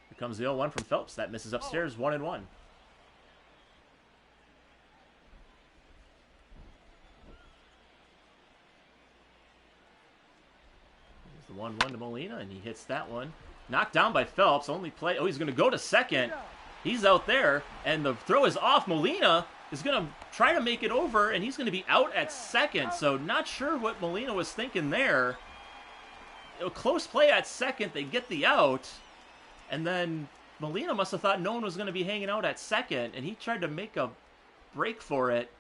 Here comes the 0-1 from Phelps. That misses upstairs. 1-1. The 1-1 to Molina, and he hits that one. Knocked down by Phelps. Only play. Oh, he's going to go to second. He's out there, and the throw is off. Molina is going to try to make it over, and he's going to be out at second. So not sure what Molina was thinking there. A close play at second. They get the out, and then Molina must have thought no one was going to be hanging out at second, and he tried to make a break for it,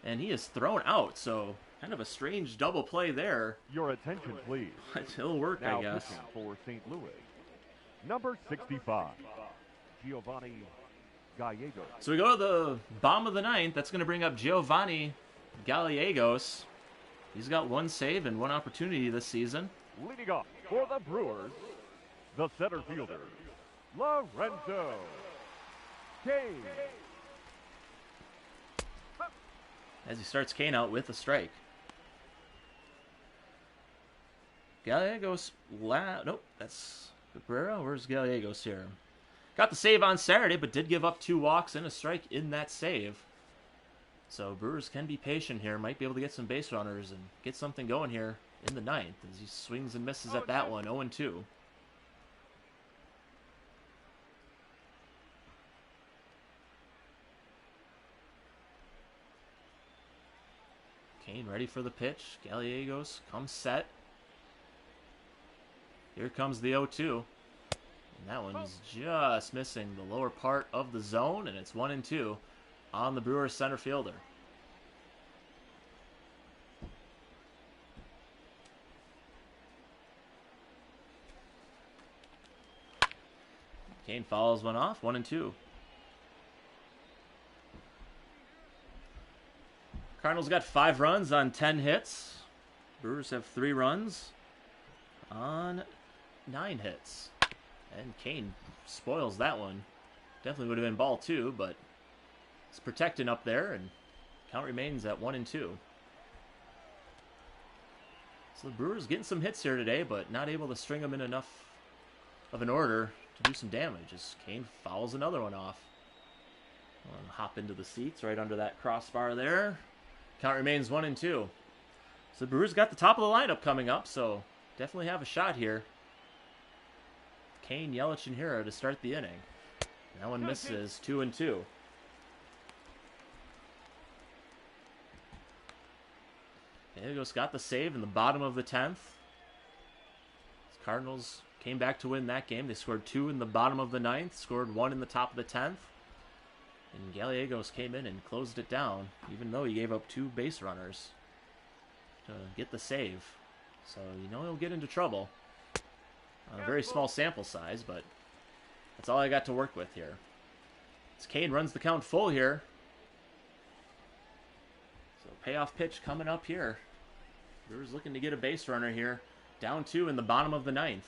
and he is thrown out. So kind of a strange double play there. Your attention, please. It'll work, Now I guess. pitching for St. Louis, number 65, Giovanni Gallegos. So we go to the bottom of the 9th. That's going to bring up Giovanni Gallegos. He's got 1 save and 1 opportunity this season. Leading off for the Brewers, the center fielder, Lorenzo Kane. As he starts Kane out with a strike. Gallegos, nope, that's Cabrera. Where's Gallegos here? Got the save on Saturday, but did give up 2 walks and a strike in that save. So Brewers can be patient here. Might be able to get some base runners and get something going here in the 9th as he swings and misses at that one. 0-2. Kane ready for the pitch. Gallegos comes set. Here comes the 0-2. And that one's just missing the lower part of the zone, and it's 1-2 on the Brewers center fielder. Kane follows one off, 1-2. Cardinals got 5 runs on 10 hits. Brewers have 3 runs on 9 hits. And Kane spoils that one. Definitely would have been ball 2, but it's protecting up there, and count remains at 1-2. So the Brewers getting some hits here today, but not able to string them in enough of an order to do some damage as Kane fouls another one off. I'll hop into the seats right under that crossbar there. Count remains 1-2. So the Brewers got the top of the lineup coming up, so definitely have a shot here. Kane, Yelich, and Hira to start the inning. And that one misses, 2-2. Gallegos got the save in the bottom of the 10th. Cardinals came back to win that game. They scored 2 in the bottom of the 9th, scored 1 in the top of the 10th. And Gallegos came in and closed it down, even though he gave up 2 base runners to get the save. So you know he'll get into trouble. A very small sample size, but that's all I got to work with here. As Kane runs the count full here. So payoff pitch coming up here. Brewers looking to get a base runner here. Down 2 in the bottom of the 9th. Here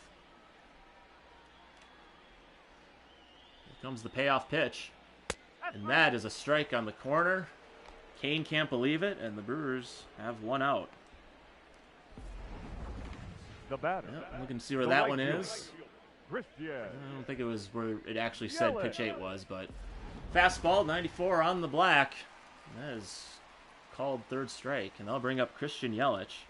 comes the payoff pitch. And that is a strike on the corner. Kane can't believe it, and the Brewers have 1 out. The batter. Yep, looking to see where that one is. Christian. I don't think it was where it actually said pitch 8 was, but fastball, 94 on the black. That is called 3rd strike, and they'll bring up Christian Yelich.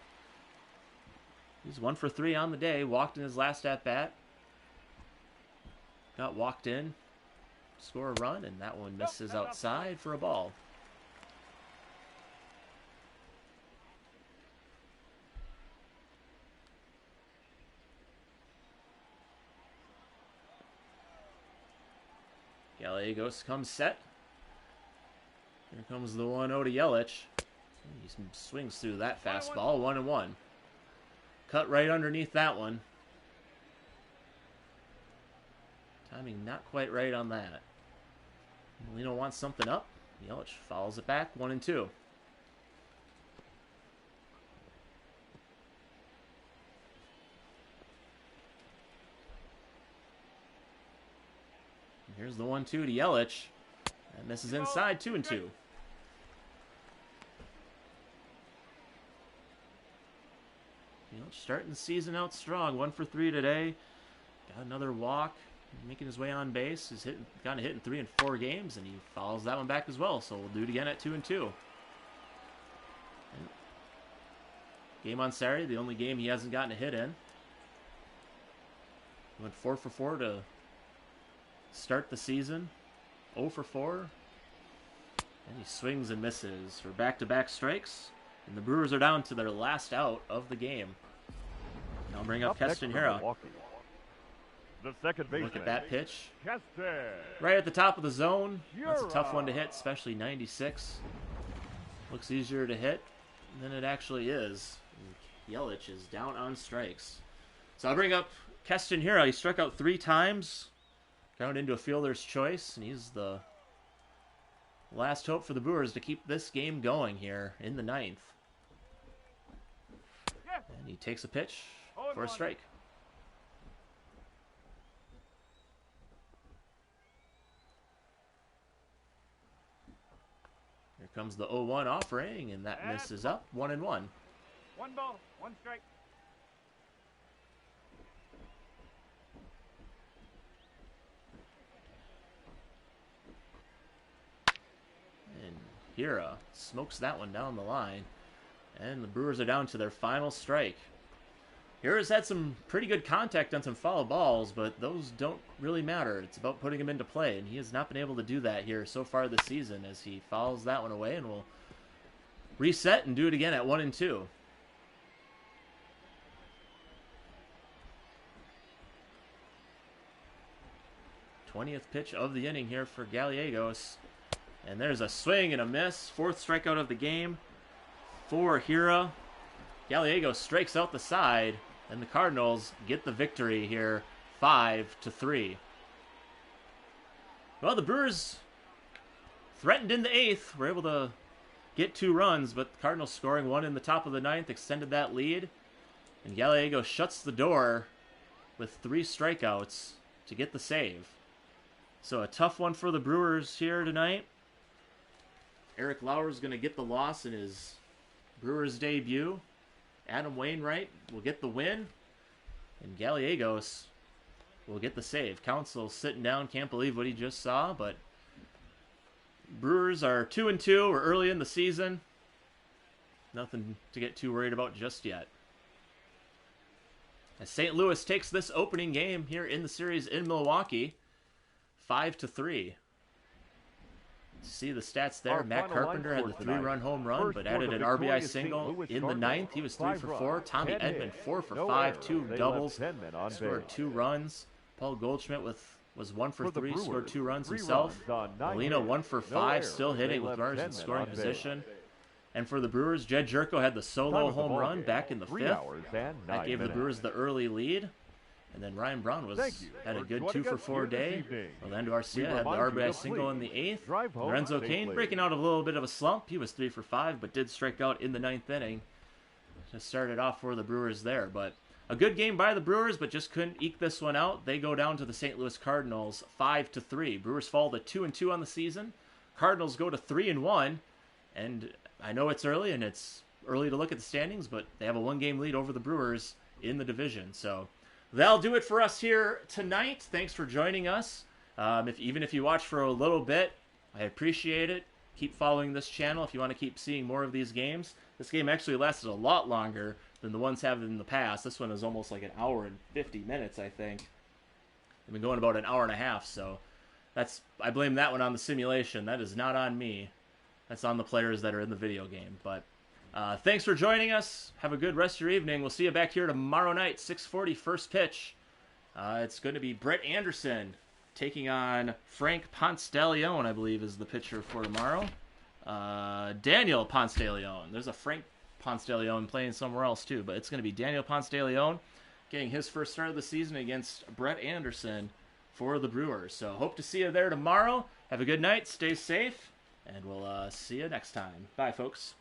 He's 1 for 3 on the day, walked in his last at-bat. Got walked in, score a run, and that one misses outside for a ball. Gallegos comes set. Here Here comes the 1-0 to Yelich. He swings through that fastball. 1-1. Cut right underneath that one. Timing not quite right on that. Molino wants something up. Yelich fouls it back. 1-2. Here's the 1-2 to Yelich. And this is inside. 2-2. Starting the season out strong. 1 for 3 today. Got another walk. Making his way on base. He's gotten a hit in 3 and 4 games, and he follows that one back as well. So we'll do it again at 2-2. Game on Saturday, the only game he hasn't gotten a hit in. He went 4 for 4 to start the season. 0 for 4. And he swings and misses for back-to-back strikes. And the Brewers are down to their last out of the game. And I'll bring up Keston Hiura. The second baseman. Look at that pitch. Keston. Right at the top of the zone. That's a tough one to hit, especially 96. Looks easier to hit than it actually is. And Yelich is down on strikes. So I'll bring up Keston Hiura. He struck out 3 times. Ground into a fielder's choice, and he's the last hope for the Brewers to keep this game going here in the 9th. And he takes a pitch for a strike. Here comes the 0-1 offering, and that misses up. 1-1. 1 ball, 1 strike. And Hiura smokes that one down the line. And the Brewers are down to their final strike. Hiura's had some pretty good contact on some foul balls, but those don't really matter. It's about putting them into play, and he has not been able to do that here so far this season as he fouls that one away, and will reset and do it again at 1-2. '20th pitch of the inning here for Gallegos. And there's a swing and a miss. 4th strikeout of the game for Hiura. Gallegos strikes out the side, and the Cardinals get the victory here, 5-3. Well, the Brewers threatened in the 8th. Were able to get 2 runs, but the Cardinals scoring 1 in the top of the 9th extended that lead. And Gallegos shuts the door with 3 strikeouts to get the save. So a tough one for the Brewers here tonight. Eric Lauer's going to get the loss in his Brewers debut. Adam Wainwright will get the win. And Gallegos will get the save. Counsell sitting down, can't believe what he just saw, but Brewers are 2-2. We're early in the season. Nothing to get too worried about just yet. As St. Louis takes this opening game here in the series in Milwaukee, 5-3. See the stats there. Matt Carpenter had the 3-run home run, but added an RBI single in the 9th. He was 3 for 4. Tommy Edman 4 for 5, 2 doubles, scored 2 runs. Paul Goldschmidt was 1 for 3, scored 2 runs himself. Molina 1 for 5, still hitting with runners in scoring position. And for the Brewers, Jed Jerko had the solo home run back in the 5th. That gave the Brewers the early lead. And then Ryan Braun had a good 2 for 4 day. Orlando Arcia had the RBI single in the 8th. Lorenzo Cain breaking out a little bit of a slump. He was 3 for 5, but did strike out in the 9th inning. Just started off for the Brewers there. But a good game by the Brewers, but just couldn't eke this one out. They go down to the St. Louis Cardinals 5-3. Brewers fall to 2-2 on the season. Cardinals go to 3-1. And I know it's early, and it's early to look at the standings, but they have a 1-game lead over the Brewers in the division. So that'll do it for us here tonight. Thanks for joining us. Even if you watch for a little bit, I appreciate it. Keep following this channel if you want to keep seeing more of these games. This game actually lasted a lot longer than the ones have in the past. This one is almost like an hour and 50 minutes, I think. I've been going about an hour and a half, so I blame that one on the simulation. That is not on me. That's on the players that are in the video game. But thanks for joining us. Have a good rest of your evening. We'll see you back here tomorrow night, 6:40, first pitch. It's going to be Brett Anderson taking on Frank Ponce de Leon, I believe, is the pitcher for tomorrow. Daniel Ponce de Leon. There's a Frank Ponce de Leon playing somewhere else too, but it's going to be Daniel Ponce de Leon getting his first start of the season against Brett Anderson for the Brewers. So hope to see you there tomorrow. Have a good night, stay safe, and we'll see you next time. Bye, folks.